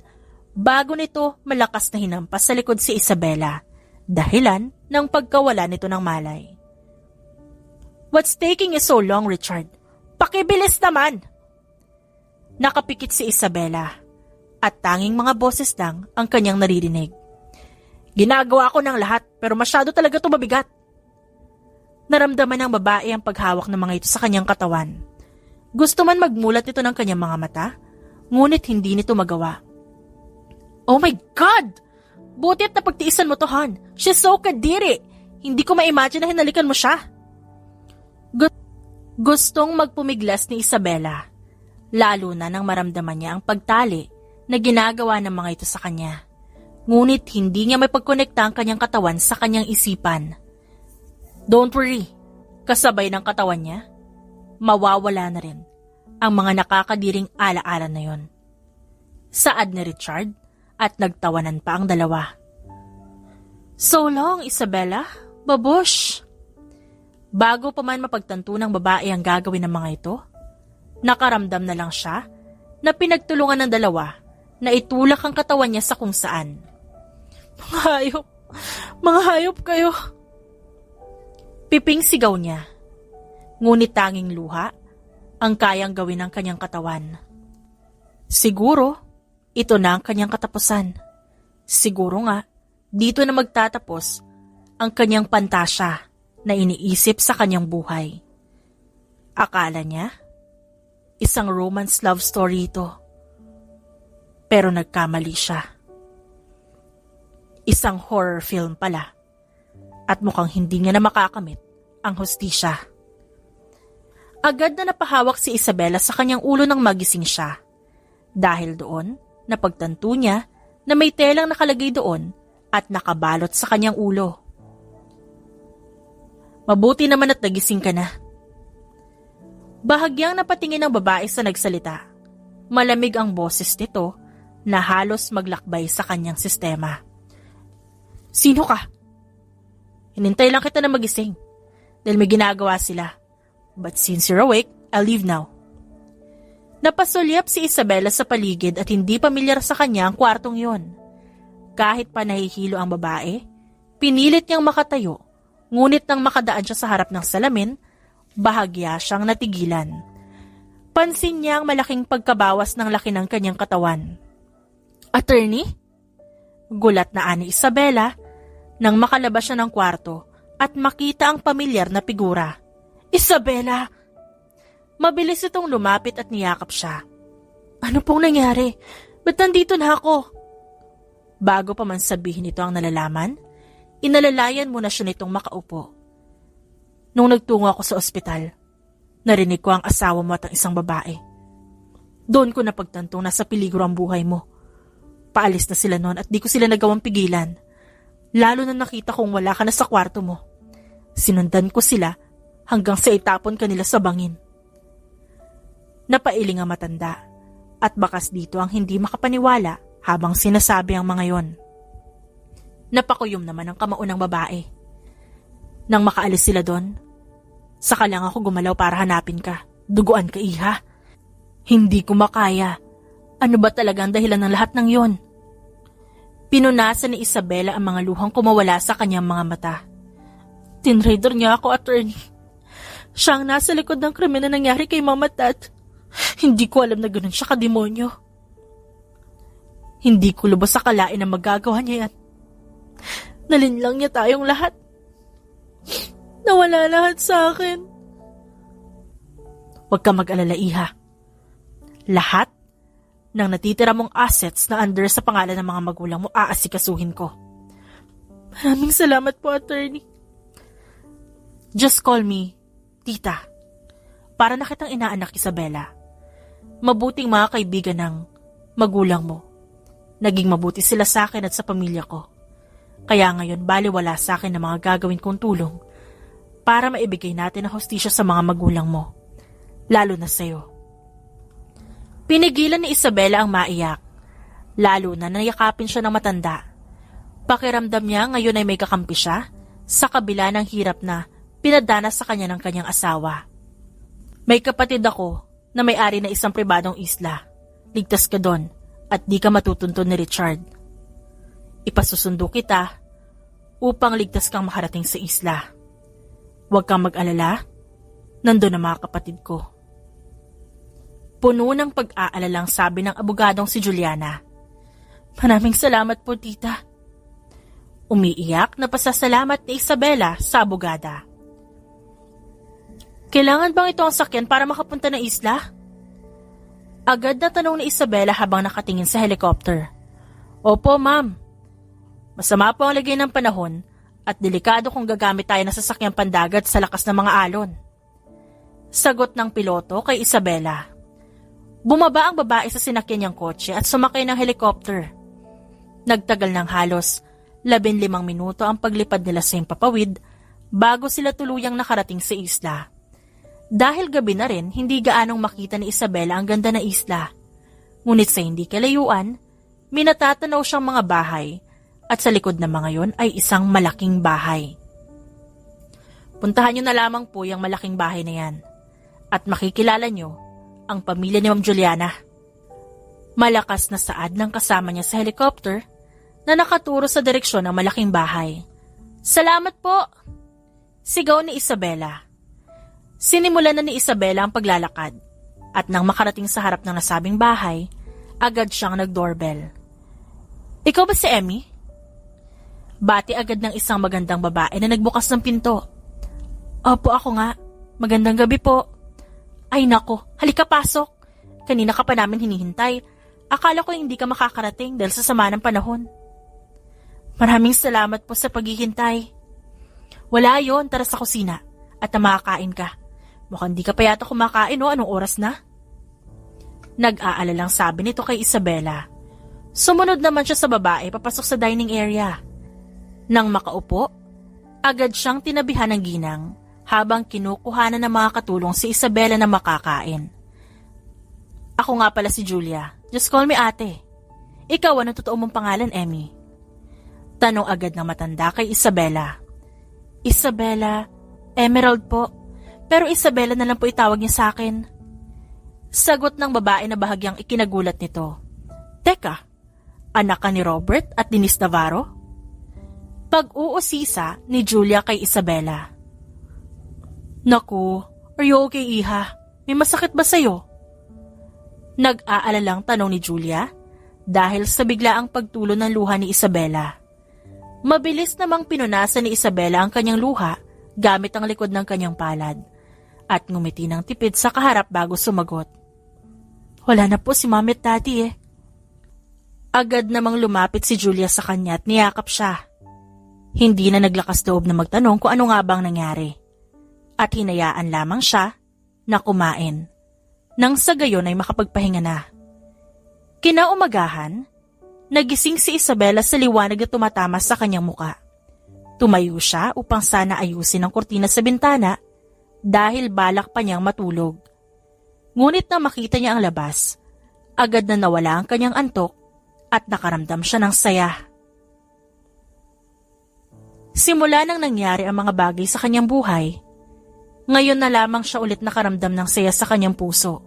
bago nito malakas na hinampas sa likod si Isabela dahilan ng pagkawala nito ng malay. What's taking you so long, Richard? Pakibilis naman! Nakapikit si Isabela at tanging mga boses lang ang kanyang naririnig. Ginagawa ko ng lahat pero masyado talaga tumabigat. Naramdaman ng babae ang paghawak ng mga ito sa kanyang katawan. Gusto man magmulat ito ng kanyang mga mata, ngunit hindi nito magawa. Oh my God! Buti at napagtiisan mo to, Han. She's so kadiri. Hindi ko ma-imagine na hinalikan mo siya. Gustong magpumiglas ni Isabela, lalo na nang maramdaman niya ang pagtali na ginagawa ng mga ito sa kanya. Ngunit hindi niya may pagkonekta ang kanyang katawan sa kanyang isipan. Don't worry, kasabay ng katawan niya, mawawala na rin ang mga nakakadiring alaala na yon. Saad ni Richard at nagtawanan pa ang dalawa. So long, Isabela, babush! Bago pa man mapagtanto ng babae ang gagawin ng mga ito, nakaramdam na lang siya na pinagtulungan ng dalawa na itulak ang katawan niya sa kung saan. Mga hayop kayo! Piping sigaw niya, ngunit tanging luha ang kayang gawin ng kanyang katawan. Siguro, ito na ang kanyang katapusan. Siguro nga, dito na magtatapos ang kanyang pantasya na iniisip sa kanyang buhay. Akala niya, isang romance love story ito. Pero nagkamali siya. Isang horror film pala. At mukhang hindi niya na makakamit ang hustisya. Agad na napahawak si Isabela sa kanyang ulo nang magising siya. Dahil doon, napagtanto niya na may telang nakalagay doon at nakabalot sa kanyang ulo. Mabuti naman at nagising ka na. Bahagyang napatingin ang babae sa nagsalita. Malamig ang boses nito na halos maglakbay sa kanyang sistema. Sino ka? Hinintay lang kita na magising dahil may ginagawa sila. But since you're awake, I'll leave now. Napasulyap si Isabela sa paligid at hindi pamilyar sa kanya ang kwartong yon. Kahit pa nahihilo ang babae, pinilit niyang makatayo, ngunit nang makadaan siya sa harap ng salamin, bahagya siyang natigilan. Pansin niya ang malaking pagkabawas ng laki ng kanyang katawan. Attorney? Gulat na ani Isabela nang makalabas siya ng kwarto at makita ang pamilyar na figura. Isabela! Mabilis itong lumapit at niyakap siya. Ano pong nangyari? Ba't nandito na ako? Bago pa man sabihin ito ang nalalaman, inalalayan muna siya nitong makaupo. Nung nagtungo ako sa ospital, narinig ko ang asawa mo at ang isang babae. Doon ko napagtantong nasa peligro ang buhay mo. Paalis na sila noon at di ko sila nagawang pigilan. Lalo na nakita kong wala ka na sa kwarto mo. Sinundan ko sila hanggang sa itapon kanila sa bangin. Napailing ang matanda at bakas dito ang hindi makapaniwala habang sinasabi ang mga yon. Napakuyom naman ang kamaunang babae. Nang makaalis sila doon, saka lang ako gumalaw para hanapin ka. Duguan ka, iha. Hindi ko makaya. Ano ba talaga ang dahilan ng lahat ng yon? Pinunasan ni Isabela ang mga luhang kumawala sa kanyang mga mata. Tinraitor niya ako, attorney. Siya ang nasa likod ng krimen na nangyari kay Mama at Dad. Hindi ko alam na ganun siya kademonyo. Hindi ko lubos akalain na magagawa niya yan. Nalinlang niya tayong lahat. Nawala lahat sa akin. Huwag ka mag-alala, iha. Lahat ng natitira mong assets na under sa pangalan ng mga magulang mo, aasikasuhin ko. Maraming salamat po, attorney. Just call me Tita. Para na kitang inaanak, Isabela. Mabuting mga kaibigan ng magulang mo. Naging mabuti sila sa akin at sa pamilya ko. Kaya ngayon baliwala sa akin ang mga gagawin kong tulong para maibigay natin ang hustisya sa mga magulang mo. Lalo na sa'yo. Pinigilan ni Isabela ang maiyak. Lalo na nayakapin siya ng matanda. Pakiramdam niya ngayon ay may kakampi siya sa kabila ng hirap na pinadanas sa kanya ng kanyang asawa. May kapatid ako na may-ari na isang pribadong isla. Ligtas ka doon at di ka matutuntun ni Richard. Ipasusundo kita upang ligtas kang makarating sa isla. Huwag kang mag-alala, nandun ang mga kapatid ko. Puno ng pag-aalalang sabi ng abogadong si Juliana. Maraming salamat po, tita. Umiiyak na pasasalamat ni Isabela sa abogada. Kailangan bang ito ang sakyan para makapunta ng isla? Agad na tanong ni Isabela habang nakatingin sa helicopter. Opo, ma'am. Masama po ang lagay ng panahon at delikado kung gagamit tayo ng sasakyang pandagat sa lakas ng mga alon. Sagot ng piloto kay Isabela. Bumaba ang babae sa sinakyan niyang kotse at sumakay ng helicopter. Nagtagal ng halos 15 minuto ang paglipad nila sa himpapawid bago sila tuluyang nakarating sa isla. Dahil gabi na rin, hindi gaanong makita ni Isabela ang ganda ng isla. Ngunit sa hindi kalayuan, minatatanaw siyang mga bahay at sa likod ng mga yon ay isang malaking bahay. Puntahan niyo na lamang po yung malaking bahay na yan at makikilala niyo ang pamilya ni Ma'am Juliana. Malakas na saad ng kasama niya sa helicopter na nakaturo sa direksyon ng malaking bahay. Salamat po! Sigaw ni Isabela. Sinimulan na ni Isabela ang paglalakad at nang makarating sa harap ng nasabing bahay, agad siyang nag-doorbell. Ikaw ba si Emmy? Bati agad ng isang magandang babae na nagbukas ng pinto. Opo, ako nga. Magandang gabi po. Ay nako, halika pasok. Kanina ka pa namin hinihintay. Akala ko hindi ka makakarating dahil sa sama ng panahon. Maraming salamat po sa paghihintay. Wala yon, tara sa kusina at makakain ka. Mukhang di ka pa yata kumakain o anong oras na? Nag-aalalang sabi nito kay Isabela. Sumunod naman siya sa babae papasok sa dining area. Nang makaupo, agad siyang tinabihan ng ginang habang kinukuhanan ng mga katulong si Isabela na makakain. Ako nga pala si Julia. Just call me ate. Ikaw, anong totoo mong pangalan, Emmy? Tanong agad ng matanda kay Isabela. Isabela, Emerald po. Pero Isabela na lang po itawag niya sa akin. Sagot ng babae na bahagyang ikinagulat nito. Teka, anak ka ni Robert at Denise Navarro? Pag-uusisa ni Julia kay Isabela. Naku, are you okay, iha? May masakit ba sa'yo? Nag-aalalang tanong ni Julia dahil sa biglaang pagtulo ng luha ni Isabela. Mabilis namang pinunasan ni Isabela ang kanyang luha gamit ang likod ng kanyang palad at ngumiti ng tipid sa kaharap bago sumagot. Wala na po si Mami at Daddy eh. Agad namang lumapit si Julia sa kanya at niyakap siya. Hindi na naglakas loob na magtanong kung ano nga bang nangyari. At hinayaan lamang siya na kumain. Nang sa gayon ay makapagpahinga na. Kinaumagahan, nagising si Isabela sa liwanag na tumatama sa kanyang muka. Tumayo siya upang sana ayusin ang kurtina sa bintana dahil balak pa niyang matulog. Ngunit na makita niya ang labas, agad na nawala ang kanyang antok at nakaramdam siya ng saya. Simula nang nangyari ang mga bagay sa kanyang buhay, ngayon na lamang siya ulit nakaramdam ng saya sa kanyang puso.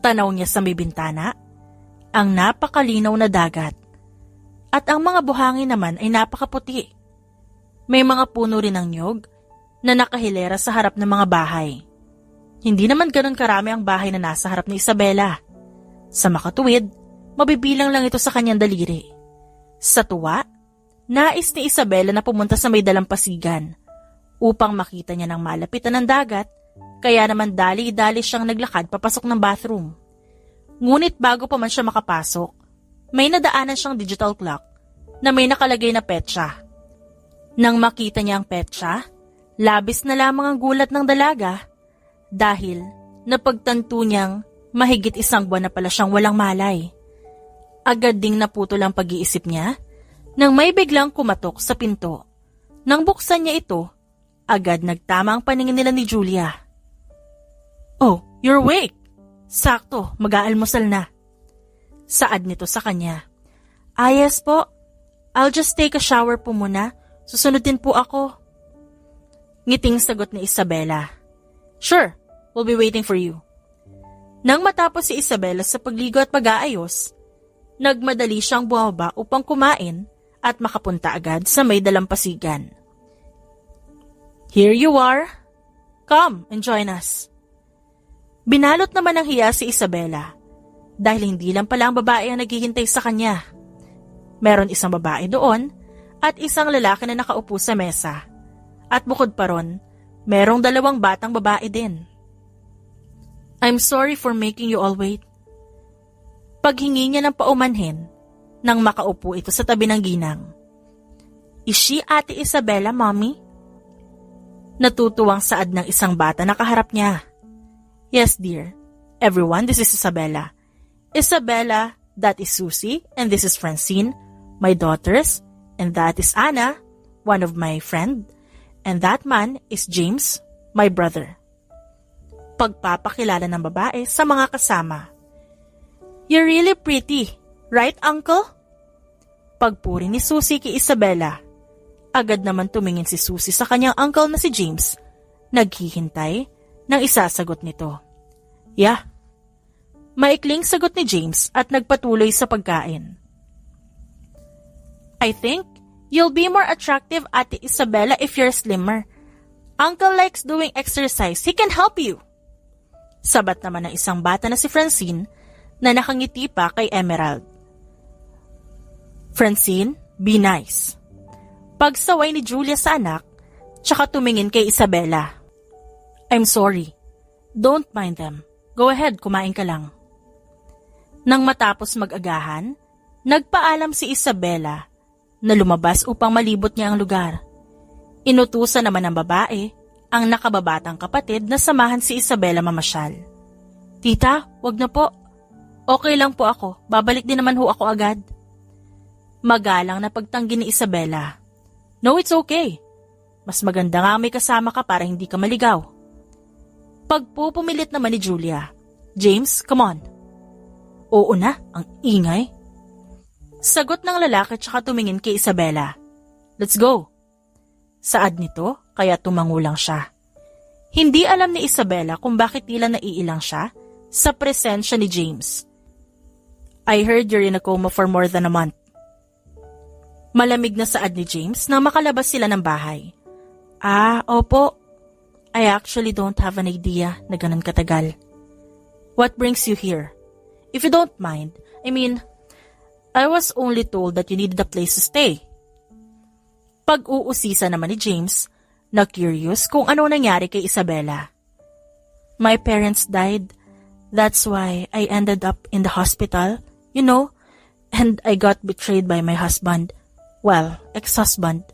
Tanaw niya sa may bintana, ang napakalinaw na dagat, at ang mga buhangin naman ay napakaputi. May mga puno rin ng niyog na nakahilera sa harap ng mga bahay. Hindi naman ganun karami ang bahay na nasa harap ni Isabela. Sa makatuwid, mabibilang lang ito sa kanyang daliri. Sa tuwa, nais ni Isabela na pumunta sa may dalampasigan upang makita niya ng malapitan ng dagat, kaya naman dali-dali siyang naglakad papasok ng bathroom. Ngunit bago pa man siya makapasok, may nadaanan siyang digital clock na may nakalagay na petsa. Nang makita niya ang petsa, labis na lamang ang gulat ng dalaga dahil napagtanto niyang mahigit 1 buwan na pala siyang walang malay. Agad ding naputol ang pag-iisip niya nang may biglang kumatok sa pinto. Nang buksan niya ito, agad nagtama ang paningin nila ni Julia. "Oh, you're awake! Sakto, mag-aalmusal na." Saad nito sa kanya. Yes po. I'll just take a shower po muna. Susunod din po ako." Ngiting sagot ni Isabela. "Sure, we'll be waiting for you." Nang matapos si Isabela sa pagligo at pag-aayos, nagmadali siyang bumaba upang kumain at makapunta agad sa may dalampasigan. "Here you are. Come and join us." Binalot naman ng hiya si Isabela dahil hindi lang pala ang babae ang naghihintay sa kanya. Meron isang babae doon at isang lalaki na nakaupo sa mesa. At bukod pa ron, merong 2 batang babae din. "I'm sorry for making you all wait." Paghingi niya ng paumanhin nang makaupo ito sa tabi ng ginang. "Is she Ate Isabela, Mommy?" Natutuwang saad ng isang bata na kaharap niya. "Yes, dear. Everyone, this is Isabela. Isabela, that is Susie, and this is Francine, my daughters, and that is Anna, one of my friend, and that man is James, my brother." Pagpapakilala ng babae sa mga kasama. "You're really pretty, right, Uncle?" Pagpuri ni Susie kay Isabela. Agad naman tumingin si Susie sa kanyang uncle na si James, naghihintay ng isasagot nito. "Yeah." Maikling sagot ni James at nagpatuloy sa pagkain. "I think you'll be more attractive, Ate Isabela, if you're slimmer. Uncle likes doing exercise. He can help you." Sabat naman ng isang bata na si Francine na nakangiti pa kay Emerald. "Francine, be nice." Pagsaway ni Julia sa anak, tsaka tumingin kay Isabela. "I'm sorry. Don't mind them. Go ahead, kumain ka lang." Nang matapos mag-agahan, nagpaalam si Isabela na lumabas upang malibot niya ang lugar. Inutusan naman ng babae ang nakababatang kapatid na samahan si Isabela mamasyal. "Tita, wag na po. Okay lang po ako. Babalik din naman ho ako agad." Magalang na pagtanggi ni Isabela. "No, it's okay. Mas maganda nga may kasama ka para hindi ka maligaw." Pagpupumilit naman ni Julia. "James, come on." "Oo na, ang ingay." Sagot ng lalaki tsaka tumingin kay Isabela. "Let's go." Saad nito kaya tumango lang siya. Hindi alam ni Isabela kung bakit tila naiilang siya sa presensya ni James. "I heard you're in a coma for more than a month." Malamig na saad ni James nang makalabas sila ng bahay. Opo. I actually don't have an idea na ganun katagal." "What brings you here? If you don't mind, I was only told that you needed a place to stay." Pag-uusisa naman ni James, na curious kung ano nangyari kay Isabela. "My parents died. That's why I ended up in the hospital, and I got betrayed by my husband. Well, ex-husband,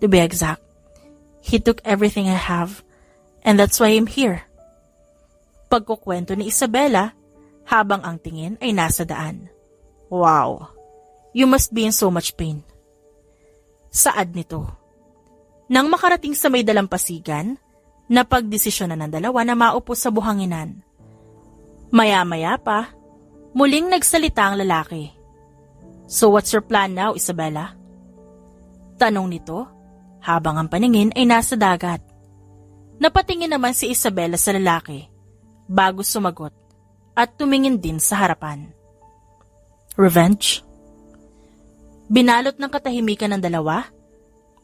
to be exact. He took everything I have, and that's why I'm here." Pagkukwento ni Isabela, habang ang tingin ay nasa daan. "Wow, you must be in so much pain." Saad nito. Nang makarating sa may dalampasigan, napagdesisyonan ng dalawa na maupo sa buhanginan. Maya-maya pa, muling nagsalita ang lalaki. So what's your plan now, Isabella? Tanong nito, habang ang paningin ay nasa dagat. Napatingin naman si Isabella sa lalaki, bago sumagot, at tumingin din sa harapan. Revenge? Binalot ng katahimikan ng dalawa,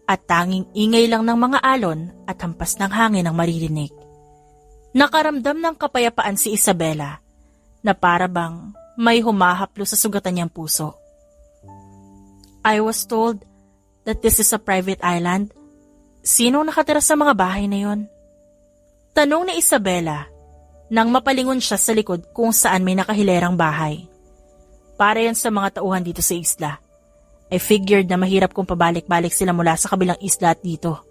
at tanging ingay lang ng mga alon at hampas ng hangin ang maririnig. Nakaramdam ng kapayapaan si Isabella, na para bang may humahaplo sa sugatan niyang puso. I was told that this is a private island. Sinong nakatira sa mga bahay na yon? Tanong ni Isabella nang mapalingon siya sa likod kung saan may nakahilerang bahay. Para yan sa mga tauhan dito sa isla. I figured na mahirap kung pabalik-balik sila mula sa kabilang isla at dito.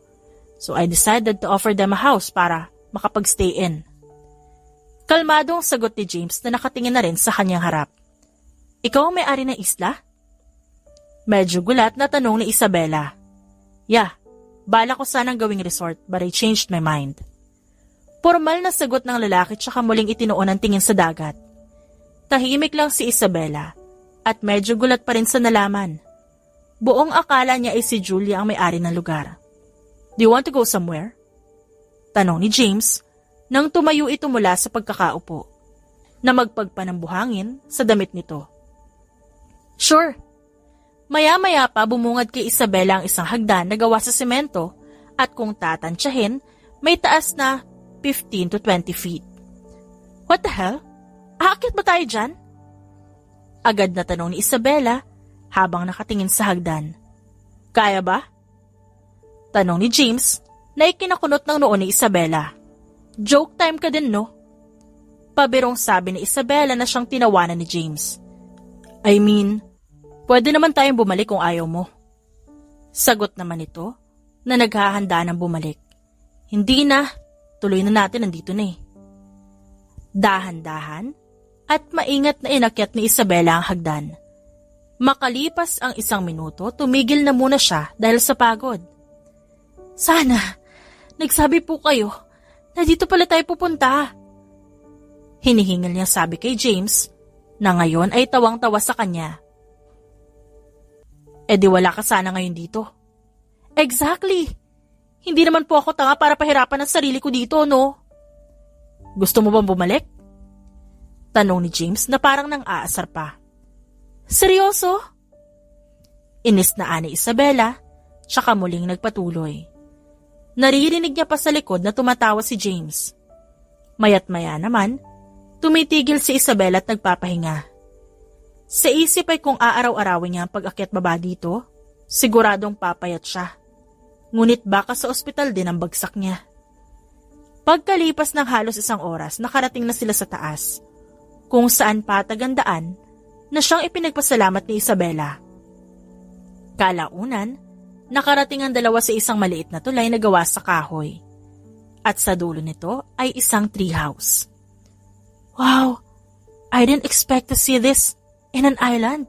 So I decided to offer them a house para makapag-stay in. Kalmado ang sagot ni James na nakatingin na rin sa kanyang harap. Ikaw ang may-ari ng isla? Medyo gulat na tanong ni Isabella. Yeah, bala ko sanang gawing resort but I changed my mind. Formal na sagot ng lalaki tsaka muling itinuon ang tingin sa dagat. Tahimik lang si Isabella at medyo gulat pa rin sa nalaman. Buong akala niya ay si Julia ang may-ari ng lugar. Do you want to go somewhere? Tanong ni James nang tumayo ito mula sa pagkakaupo na magpagpa ng buhangin sa damit nito. Sure. Maya-maya pa bumungad kay Isabella ang isang hagdan na gawa sa semento at kung tatansyahin, may taas na 15 to 20 feet. What the hell? Aakyat ba tayo dyan? Agad na tanong ni Isabella habang nakatingin sa hagdan. Kaya ba? Tanong ni James na ikinakunot ng noo ni Isabella. Joke time ka din, no? Pabirong sabi ni Isabella na siyang tinawanan ni James. I mean, pwede naman tayong bumalik kung ayaw mo. Sagot naman ito na naghahanda ng bumalik. Hindi na, tuloy na natin, nandito na eh. Dahan-dahan at maingat na inakyat ni Isabella ang hagdan. Makalipas ang 1 minuto, tumigil na muna siya dahil sa pagod. Sana, nagsabi po kayo na dito pala tayo pupunta. Hinihingal niya sabi kay James na ngayon ay tawang-tawa sa kanya. Eh di wala ka sana ngayon dito. Exactly. Hindi naman po ako tanga para pahirapan ang sarili ko dito, no? Gusto mo bang bumalik? Tanong ni James na parang nang aasar pa. Seryoso? Inis na ani Isabella, tsaka muling nagpatuloy. Naririnig niya pa sa likod na tumatawa si James. Mayat-maya naman, tumitigil si Isabella at nagpapahinga. Sa isip ay kung aaraw-arawin niya ang pag-akyat baba dito, siguradong papayat siya. Ngunit baka sa ospital din ang bagsak niya. Pagkalipas ng halos 1 oras, nakarating na sila sa taas, kung saan patagandaan na siyang ipinagpasalamat ni Isabella. Kalaunan, nakarating ang dalawa sa isang maliit na tulay na gawa sa kahoy. At sa dulo nito ay isang treehouse. Wow! I didn't expect to see this in an island.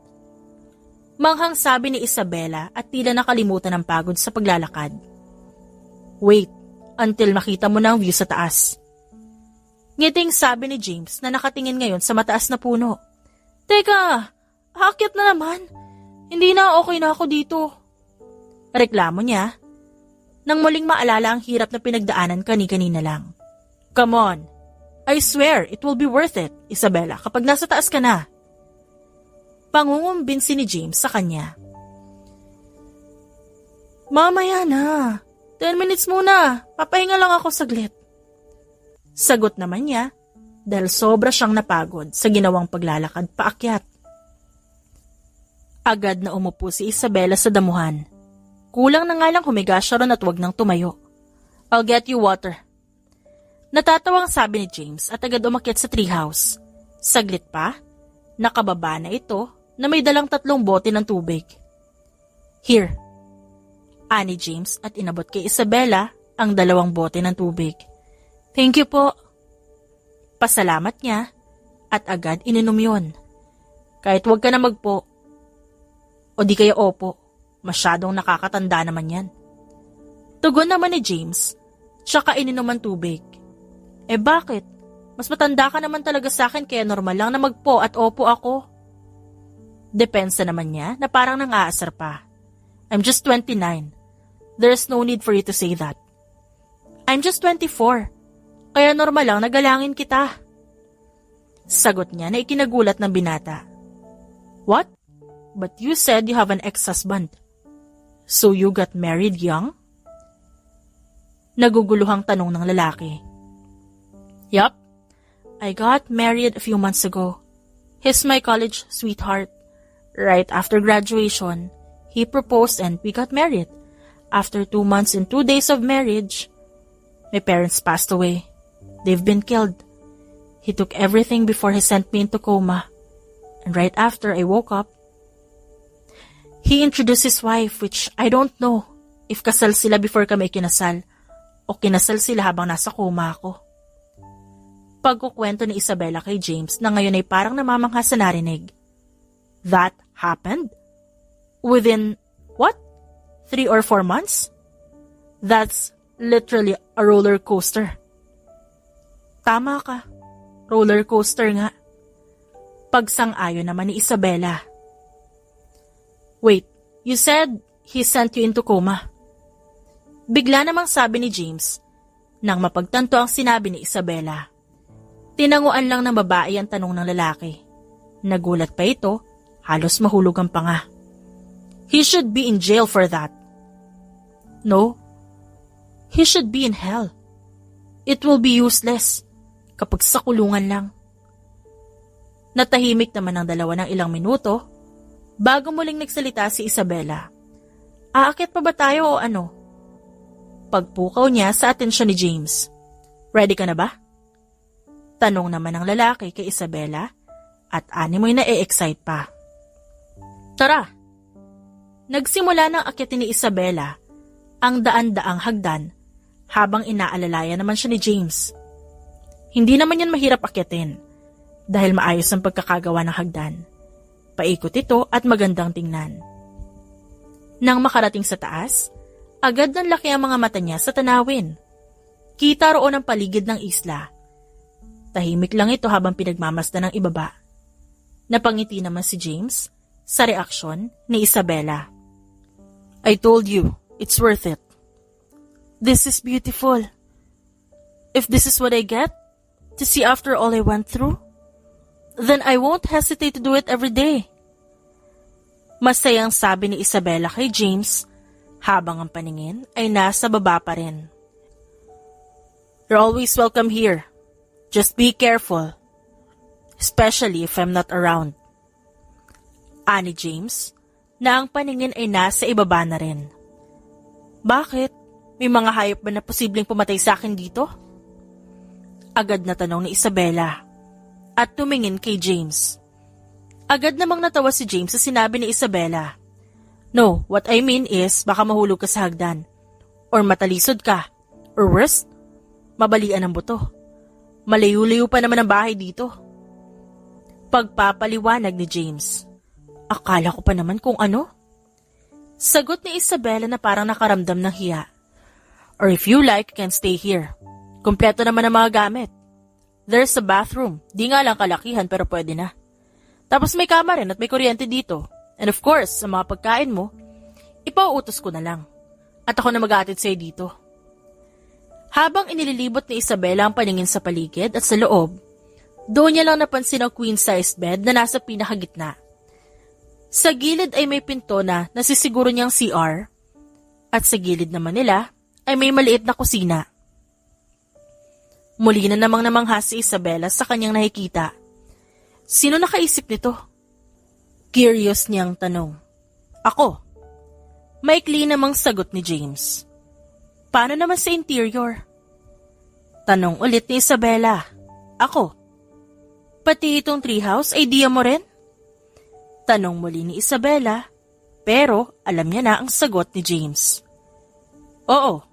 Manghang sabi ni Isabella at tila nakalimutan ng pagod sa paglalakad. Wait, until makita mo na ang view sa taas. Ngiting sabi ni James na nakatingin ngayon sa mataas na puno. Teka, aakyat na naman. Hindi na, okay na ako dito. Reklamo niya nang muling maalala ang hirap na pinagdaanan kani-kanina lang. Come on, I swear it will be worth it, Isabella, kapag nasa taas ka na. Pangungumbinsi ni James sa kanya. Mamaya na, 10 minutes muna, papahinga lang ako saglit. Sagot naman niya dahil sobra siyang napagod sa ginawang paglalakad paakyat. Agad na umupo si Isabella sa damuhan. Kulang na nga lang humiga siya ron at wag nang tumayo. I'll get you water. Natatawang sabi ni James at agad umakyat sa treehouse. Saglit pa, nakababa na ito na may dalang 3 bote ng tubig. Here, ani James at inabot kay Isabella ang 2 bote ng tubig. Thank you po. Pasalamat niya at agad ininom yun. Kahit wag ka na magpo. O di kaya opo, masyadong nakakatanda naman yan. Tugon naman ni James, tsaka ininom ang tubig. Eh bakit? Mas matanda ka naman talaga sa akin kaya normal lang na magpo at opo ako. Depensa naman niya na parang nang-aasar pa. I'm just 29. There's no need for you to say that. I'm just 24. Kaya normal lang na galangin kita. Sagot niya na ikinagulat ng binata. What? But you said you have an ex-husband. So you got married young? Naguguluhang tanong ng lalaki. Yup. I got married a few months ago. He's my college sweetheart. Right after graduation, he proposed and we got married. After 2 months and 2 days of marriage, my parents passed away. They've been killed. He took everything before he sent me into coma. And right after I woke up, he introduced his wife, which I don't know if kasal sila before kami kinasal o kinasal sila habang nasa coma ako. Pagkukwento ni Isabela kay James na ngayon ay parang namamangha sa narinig. That happened? Within, what? 3 or 4 months? That's literally a roller coaster. Tama ka. Roller coaster nga. Pagsang-ayon naman ni Isabela. Wait, you said he sent you into coma. Bigla namang sabi ni James nang mapagtanto ang sinabi ni Isabela. Tinanguan lang ng babae ang tanong ng lalaki. Nagulat pa ito, halos mahulog ang panga. He should be in jail for that. No, he should be in hell. It will be useless kapag sa kulungan lang. Natahimik naman ang dalawa ng ilang minuto bago muling nagsalita si Isabela. Aakyat pa ba tayo o ano? Pagpukaw niya sa atensyon ni James. Ready ka na ba? Tanong naman ng lalaki kay Isabela at animoy na e-excite pa. Tara! Nagsimula ng akyatin ni Isabela ang daan-daang hagdan habang inaalalayan naman siya ni James. Hindi naman yan mahirap akyatin dahil maayos ang pagkakagawa ng hagdan. Paikot ito at magandang tingnan. Nang makarating sa taas, agad nanlaki ang mga mata niya sa tanawin. Kita roon ang paligid ng isla. Tahimik lang ito habang pinagmamasdan ng ibaba. Napangiti naman si James sa reaksyon ni Isabela. I told you, it's worth it. This is beautiful. If this is what I get to see after all I went through, then I won't hesitate to do it every day. Masayang sabi ni Isabela kay James habang ang paningin ay nasa baba pa rin. You're always welcome here. Just be careful. Especially if I'm not around. Ani James na ang paningin ay nasa ibaba na rin. Bakit? May mga hayop ba na posibleng pumatay sa akin dito? Agad na tanong ni Isabela at tumingin kay James. Agad namang natawa si James sa sinabi ni Isabela. No, what I mean is baka mahulog ka sa hagdan. Or matalisod ka. Or worse, mabalian ang buto. Malayo-layo pa naman ang bahay dito. Pagpapaliwanag ni James. Akala ko pa naman kung ano. Sagot ni Isabela na parang nakaramdam ng hiya. Or if you like, you can stay here. Kompleto naman ang mga gamit. There's a bathroom. Di nga lang kalakihan pero pwede na. Tapos may kama rin at may kuryente dito. And of course, sa mga pagkain mo, ipauutos ko na lang. At ako na mag-aatid sa'yo dito. Habang inililibot ni Isabela ang paningin sa paligid at sa loob, doon niya lang napansin ang queen-sized bed na nasa pinakagitna. Sa gilid ay may pinto na nasisiguro niyang CR at sa gilid naman nila ay may maliit na kusina. Muli na namang namangha si Isabela sa kanyang nakikita. Sino nakaisip nito? Curious niyang tanong. Ako. Maikli namang sagot ni James. Paano naman sa interior? Tanong ulit ni Isabela. Ako. Pati itong treehouse, idea mo rin? Tanong muli ni Isabela, pero alam niya na ang sagot ni James. Oo.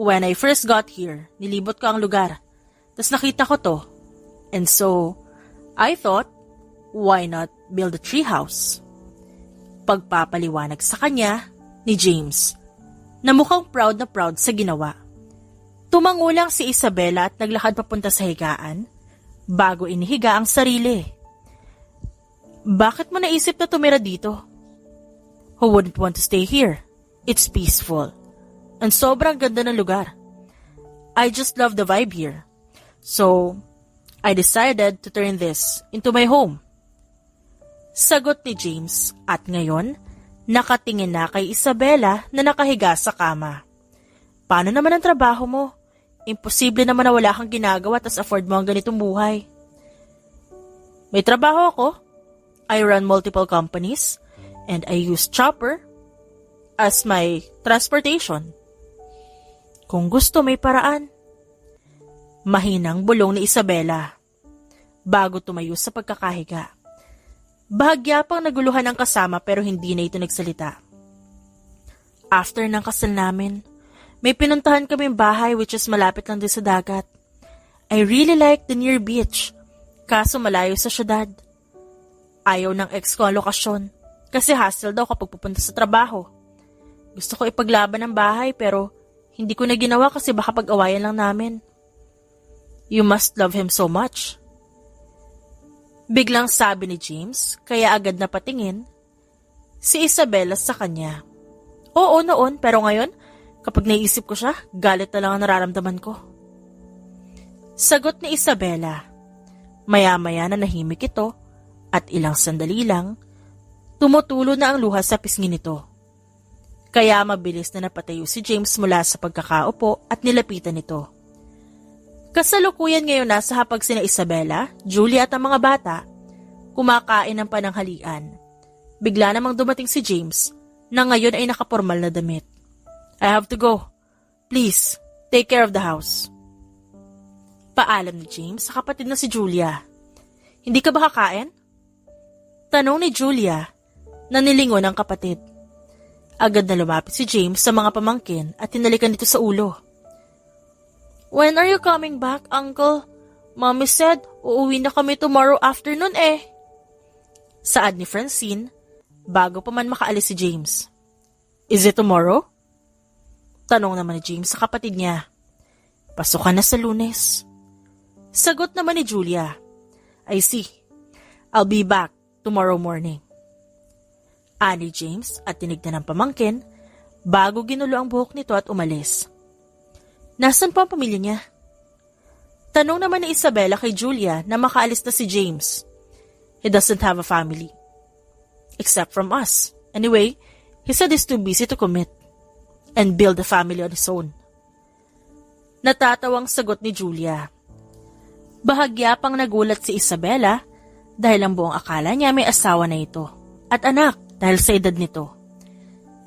When I first got here, nilibot ko ang lugar. Tas nakita ko to. And so, I thought, why not build a treehouse? Pagpapaliwanag sa kanya ni James, na mukhang proud na proud sa ginawa. Tumangulang si Isabela at naglakad papunta sa higaan bago inihiga ang sarili. Bakit mo naisip na tumira dito? Who wouldn't want to stay here? It's peaceful. And sobrang ganda ng lugar. I just love the vibe here. So, I decided to turn this into my home. Sagot ni James at ngayon, nakatingin na kay Isabela na nakahiga sa kama. Paano naman ang trabaho mo? Imposible naman na wala kang ginagawa tas afford mo ang ganitong buhay. May trabaho ako. I run multiple companies and I use chopper as my transportation. Kung gusto may paraan. Mahinang bulong ni Isabela bago tumayo sa pagkakahiga. Bahagya pang naguluhan ang kasama pero hindi na ito nagsalita. After ng kasal namin, may pinuntahan kaming bahay which is malapit lang din sa dagat. I really like the near beach, kaso malayo sa syudad. Ayaw ng ex ko ang lokasyon, kasi hassle daw kapag pupunta sa trabaho. Gusto ko ipaglaban ang bahay pero hindi ko na ginawa kasi baka pag-awayan lang namin. You must love him so much. Biglang sabi ni James, kaya agad na patingin si Isabela sa kanya. Oo noon, pero ngayon, kapag naisip ko siya, galit na lang ang nararamdaman ko. Sagot ni Isabela. Maya-maya na nahimik ito at ilang sandali lang, tumutulo na ang luha sa pisngi nito. Kaya mabilis na napatayo si James mula sa pagkakaupo at nilapitan ito. Kasalukuyan ngayon nasa hapag sina Isabela, Julia at ang mga bata, kumakain ng pananghalian. Bigla namang dumating si James na ngayon ay nakapormal na damit. I have to go. Please, take care of the house. Paalam ni James sa kapatid na si Julia. Hindi ka ba kakain? Tanong ni Julia na nilingon ng kapatid. Agad na lumapit si James sa mga pamangkin at tinalikan dito sa ulo. When are you coming back, Uncle? Mommy said, uuwi na kami tomorrow afternoon eh. Saad ni Francine, bago pa man makaalis si James. Is it tomorrow? Tanong naman ni James sa kapatid niya. Pasukan na sa Lunes. Sagot naman ni Julia. I see. I'll be back tomorrow morning. Ani James at tinignan ng pamangkin bago ginulo ang buhok nito at umalis. Nasaan po ang pamilya niya? Tanong naman ni Isabela kay Julia na makaalis na si James. He doesn't have a family. Except from us. Anyway, he said he's too busy to commit and build a family on his own. Natatawang sagot ni Julia. Bahagya pang nagulat si Isabela dahil ang buong akala niya may asawa na ito at anak dahil sa edad nito.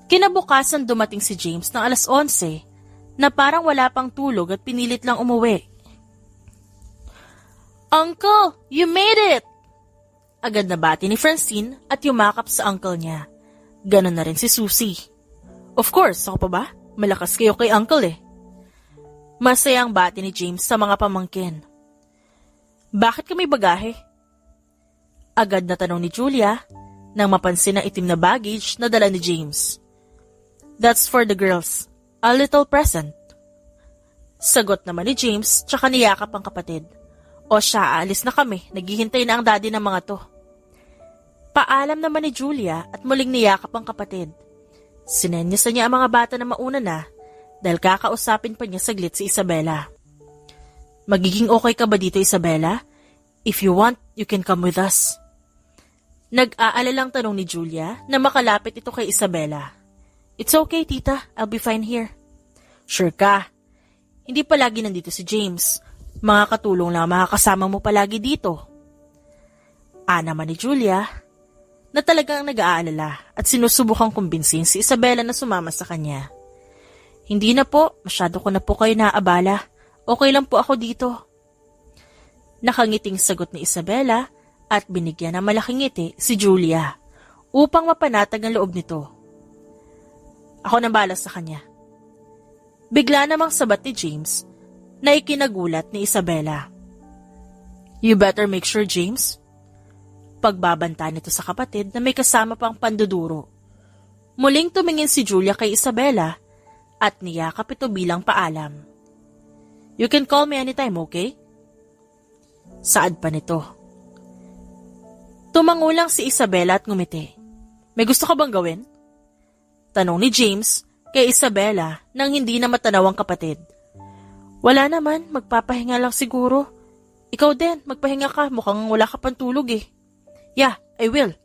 Kinabukasan dumating si James ng 11:00 na parang wala pang tulog at pinilit lang umuwi. Uncle, you made it! Agad na bati ni Francine at yumakap sa uncle niya. Ganon na rin si Susie. Of course, ako pa ba? Malakas kayo kay uncle eh. Masayang bati ni James sa mga pamangkin. Bakit ka may bagahe? Agad na tanong ni Julia nang mapansin ang itim na baggage na dala ni James. That's for the girls. A little present. Sagot naman ni James tsaka niyakap ang kapatid. O siya, aalis na kami. Naghihintay na ang daddy ng mga to. Paalam naman ni Julia at muling niyakap ang kapatid. Sinenyasan niya ang mga bata na mauna na dahil kakausapin pa niya saglit si Isabela. Magiging okay ka ba dito, Isabela? If you want, you can come with us. Nag-aalalang tanong ni Julia na makalapit ito kay Isabela. It's okay, tita. I'll be fine here. Sure ka. Hindi palagi nandito si James. Mga katulong lang makakasama mo palagi dito. Naman ni Julia na talagang nag-aalala at sinusubukang kumbinsin si Isabela na sumama sa kanya. Hindi na po. Masyado ko na po kayo naabala. Okay lang po ako dito. Nakangiting sagot ni Isabela at binigyan ng malaking ngiti si Julia upang mapanatag ang loob nito. Ako nang balas sa kanya. Bigla namang sabat ni James na ikinagulat ni Isabela. You better make sure, James. Pagbabanta nito sa kapatid na may kasama pang panduduro. Muling tumingin si Julia kay Isabela at niyakap ito bilang paalam. You can call me anytime, okay? Saad pa nito. Tumangulang si Isabela at ngumiti. May gusto ka bang gawin? Tanong ni James kay Isabela nang hindi na matanaw ang kapatid. Wala naman, magpapahinga lang siguro. Ikaw din, magpahinga ka, mukhang wala ka pang tulog eh. Yeah, I will.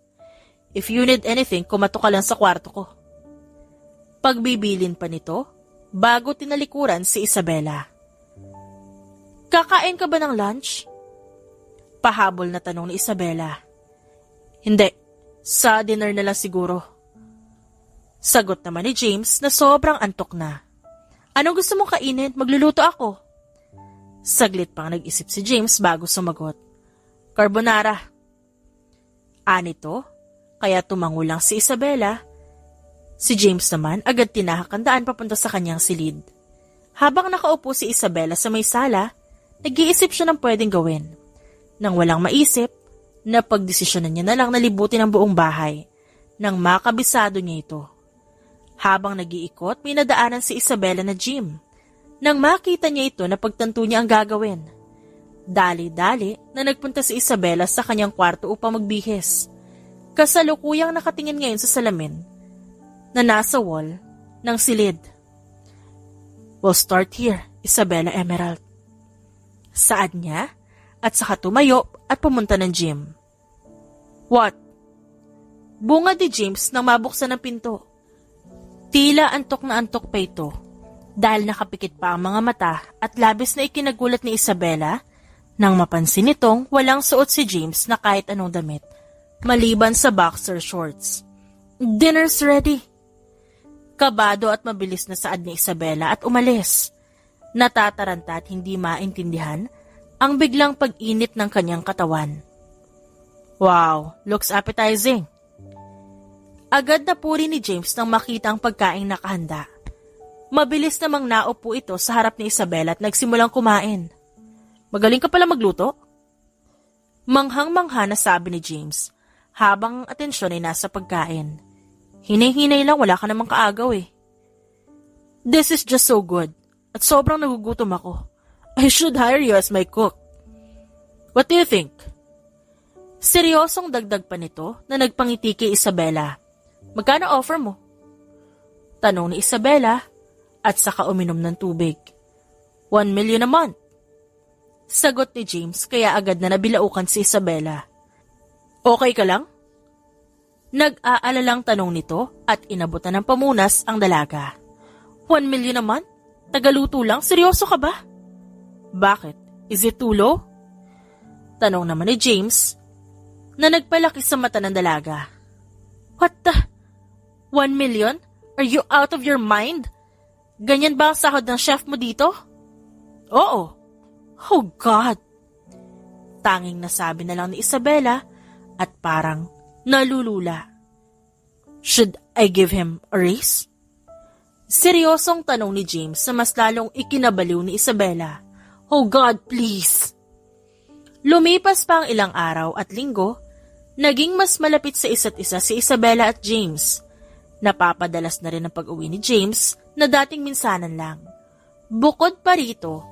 If you need anything, kumato ka lang sa kwarto ko. Pagbibilin pa nito, bago tinalikuran si Isabela. Kakain ka ba ng lunch? Pahabol na tanong ni Isabela. Hindi, sa dinner na lang siguro. Sagot naman ni James na sobrang antok na. Anong gusto mong kainin? Magluluto ako. Saglit pang nag-isip si James bago sumagot. Carbonara. Anito, kaya tumangulang si Isabela. Si James naman agad tinahak ang daan papunta sa kanyang silid. Habang nakaupo si Isabela sa may sala, nag-iisip siya ng pwedeng gawin. Nang walang maisip, napagdesisyonan niya na lang na libutin ang buong bahay nang makabisado niya ito. Habang nag-iikot, may nadaanan si Isabela na gym. Nang makita niya ito, napagtanto niya ang gagawin. Dali-dali na nagpunta si Isabela sa kanyang kwarto upang magbihis. Kasalukuyang nakatingin ngayon sa salamin na nasa wall ng silid. We'll start here, Isabela Emerald. Saad niya at saka tumayo at pumunta ng gym. What? Bungad ni James nang mabuksan ang pinto. Tila antok na antok pa ito dahil nakapikit pa ang mga mata at labis na ikinagulat ni Isabela nang mapansin nitong walang suot si James na kahit anong damit maliban sa boxer shorts. Dinner's ready. Kabado at mabilis na saad ni Isabela at umalis. Natataranta at hindi maintindihan ang biglang pag-init ng kanyang katawan. Wow, looks appetizing. Agad na puri ni James nang makita ang pagkaing nakahanda. Mabilis namang naupo ito sa harap ni Isabela at nagsimulang kumain. Magaling ka pala magluto? Manghang-mangha na sabi ni James habang ang atensyon ay nasa pagkain. Hinay-hinay lang, wala ka namang kaagaw eh. This is just so good at sobrang nagugutom ako. I should hire you as my cook. What do you think? Seryosong dagdag pa nito na nagpangiti kay Isabela. Magkano offer mo? Tanong ni Isabela at saka uminom ng tubig. 1 million a month. Sagot ni James kaya agad na nabilaukan si Isabela. Okay ka lang? Nag-aalalang tanong nito at inabutan ng pamunas ang dalaga. 1 million a month? Tagaluto lang? Seryoso ka ba? Bakit? Is it too low? Tanong naman ni James na nagpalaki sa mata ng dalaga. What the? 1 million? Are you out of your mind? Ganyan ba ang sahod ng chef mo dito? Oo. Oh God! Tanging nasabi na lang ni Isabela at parang nalulula. Should I give him a raise? Seryosong tanong ni James na mas lalong ikinabaliw ni Isabela. Oh God, please! Lumipas pa ang ilang araw at linggo, naging mas malapit sa isa't isa si Isabela at James. Napapadalas na rin ang pag-uwi ni James na dating minsanan lang. Bukod pa rito,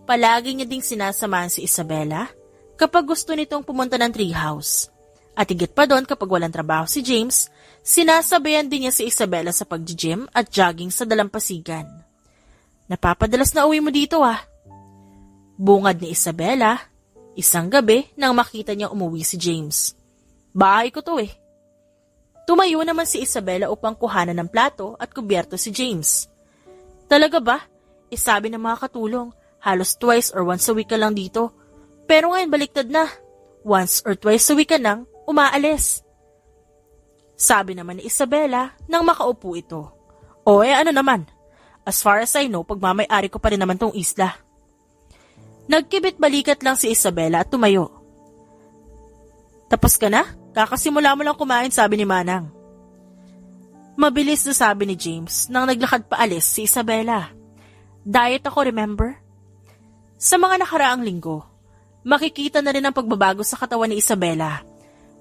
palagi niya ding sinasamahan si Isabela kapag gusto nitong pumunta ng treehouse. At higit pa doon kapag walang trabaho si James, sinasabayan din niya si Isabela sa pag-gym at jogging sa dalampasigan. Napapadalas na uwi mo dito ah. Bungad ni Isabela, isang gabi nang makita niya umuwi si James. Bahay ko to eh. Tumayo naman si Isabela upang kuhanan ng plato at kubyerto si James. Talaga ba? Sabi ng mga katulong, halos twice or once a week ka lang dito. Pero ngayon baliktad na. Once or twice a week ka nang umaalis. Sabi naman ni Isabela nang makaupo ito. O ano naman? As far as I know, pagmamay-ari ko pa rin naman tong isla. Nagkibit balikat lang si Isabela at tumayo. Tapos ka na? Kakasimula mo lang kumain, sabi ni Manang. Mabilis na sabi ni James nang naglakad paalis si Isabela. Diet ako, remember? Sa mga nakaraang linggo, makikita na rin ang pagbabago sa katawan ni Isabela.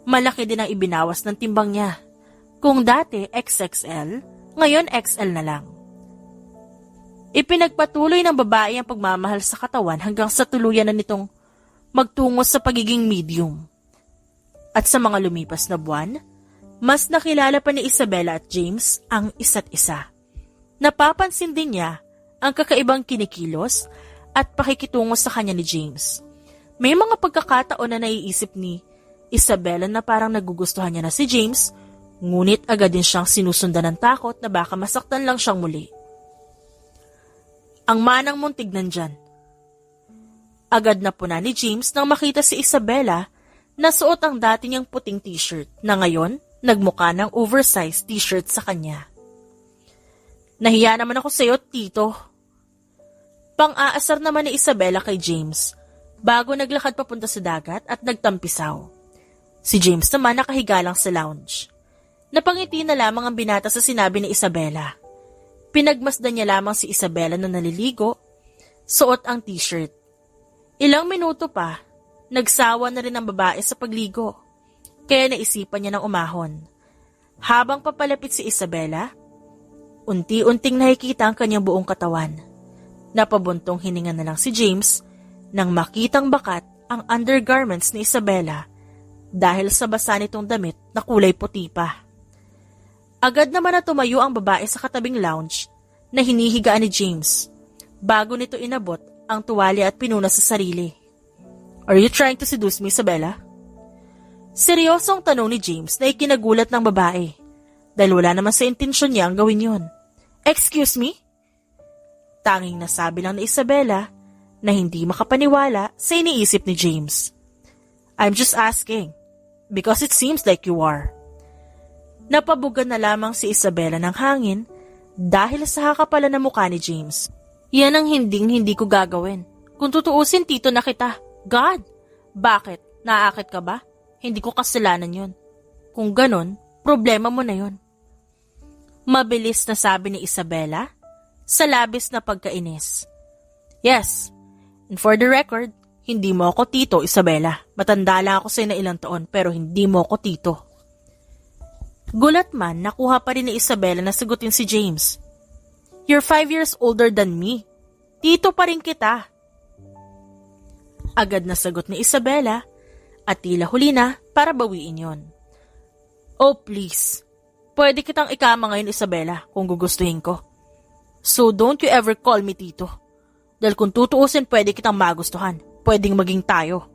Malaki din ang ibinawas ng timbang niya. Kung dati XXL, ngayon XL na lang. Ipinagpatuloy ng babae ang pagmamahal sa katawan hanggang sa tuluyan na nitong magtungo sa pagiging medium. At sa mga lumipas na buwan, mas nakilala pa ni Isabela at James ang isa't isa. Napapansin din niya ang kakaibang kinikilos at pakikitungo sa kanya ni James. May mga pagkakataon na naiisip ni Isabela na parang nagugustuhan niya na si James, ngunit agad din siyang sinusundan ng takot na baka masaktan lang siyang muli. Ang manang muntig nandyan. Agad na puna ni James nang makita si Isabela na suot ang dati niyang puting t-shirt na ngayon nagmukha ng oversized t-shirt sa kanya. Nahiya naman ako sa'yo, Tito. Pang-aasar naman ni Isabela kay James bago naglakad papunta sa dagat at nagtampisaw. Si James naman nakahiga lang sa lounge. Napangiti na lamang ang binata sa sinabi ni Isabela. Pinagmasdan niya lamang si Isabela na naliligo, suot ang t-shirt. Ilang minuto pa, nagsawa na rin ang babae sa pagligo, kaya naisipan niya ng umahon. Habang papalapit si Isabela, unti-unting nakikita ang kanyang buong katawan. Napabuntong hininga na lang si James nang makitang bakat ang undergarments ni Isabela dahil sa basa nitong damit na kulay puti pa. Agad naman na tumayo ang babae sa katabing lounge na hinihigaan ni James bago nito inabot ang tuwalya at pinuna sa sarili. Are you trying to seduce me, Isabela? Seryosong tanong ni James na ikinagulat ng babae dahil wala naman sa intensyon niya ang gawin yon. Excuse me? Tanging nasabi lang ni Isabela na hindi makapaniwala sa iniisip ni James. I'm just asking because it seems like you are. Napabugan na lamang si Isabela ng hangin dahil sa hakapalan na mukha ni James. Yan ang hindi ko gagawin. Kung tutuusin, Tito na kita. God! Bakit? Naaakit ka ba? Hindi ko kasalanan yon. Kung ganon, problema mo na yon. Mabilis na sabi ni Isabela sa labis na pagkainis. Yes, and for the record, hindi mo ako Tito, Isabela. Matanda lang ako sa'yo na ilang taon pero hindi mo ako Tito. Gulat man, nakuha pa rin ni Isabela na sagutin si James. You're 5 years older than me. Tito pa rin kita. Agad na sagot ni Isabela at tila huli na para bawiin yon. Oh please, pwede kitang ikama ngayon, Isabela, kung gugustuhin ko. So don't you ever call me Tito. Dahil kung tutuusin pwede kitang magustuhan. Pwedeng maging tayo.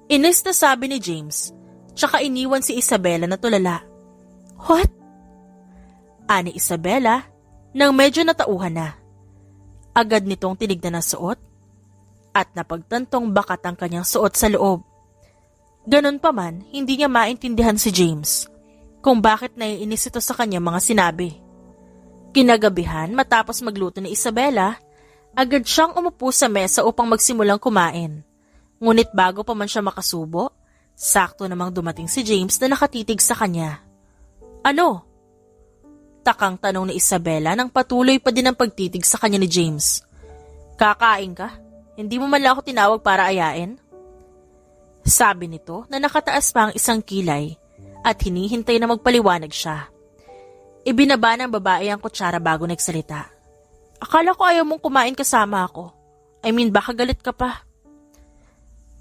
Inis na sabi ni James, tsaka iniwan si Isabela na tulala. What? Ani Isabela nang medyo natauhan na. Agad nitong tinignan ang suot at napagtantong bakat ang kanyang suot sa loob. Ganon pa man, hindi niya maintindihan si James kung bakit naiinis ito sa kanyang mga sinabi. Kinagabihan matapos magluto ni Isabela, agad siyang umupo sa mesa upang magsimulang kumain. Ngunit bago pa man siya makasubo, sakto namang dumating si James na nakatitig sa kanya. Ano? Takang tanong ni Isabela nang patuloy pa din ang pagtitig sa kanya ni James. Kakain ka? Hindi mo man lang ako tinawag para ayain? Sabi nito na nakataas pa ang isang kilay at hinihintay na magpaliwanag siya. Ibinaba ng babae ang kutsara bago nagsalita. Akala ko ayaw mong kumain kasama ako. I mean, baka galit ka pa.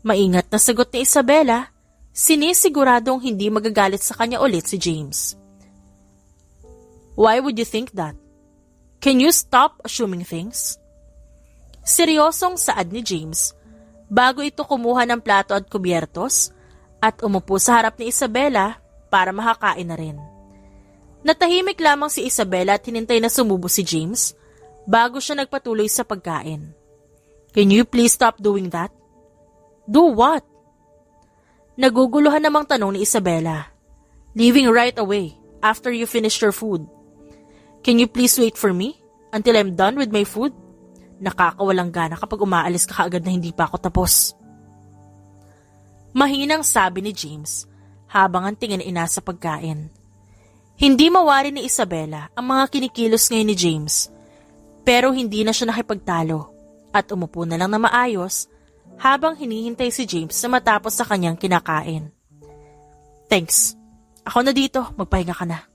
Maingat na sagot ni Isabela, sinisiguradong hindi magagalit sa kanya ulit si James. Why would you think that? Can you stop assuming things? Seryosong saad ni James bago ito kumuha ng plato at kubyertos at umupo sa harap ni Isabela para makakain na rin. Natahimik lamang si Isabela at hinintay na sumubo si James bago siya nagpatuloy sa pagkain. Can you please stop doing that? Do what? Naguguluhan namang tanong ni Isabela. Leaving right away after you finish your food. Can you please wait for me until I'm done with my food? Nakakawalang gana kapag umaalis ka kaagad na hindi pa ako tapos. Mahinang sabi ni James habang ang tingin ina sa pagkain. Hindi mawari ni Isabela ang mga kinikilos ngayon ni James, pero hindi na siya nakipagtalo at umupo na lang na maayos habang hinihintay si James na matapos sa kanyang kinakain. Thanks. Ako na dito, magpahinga ka na.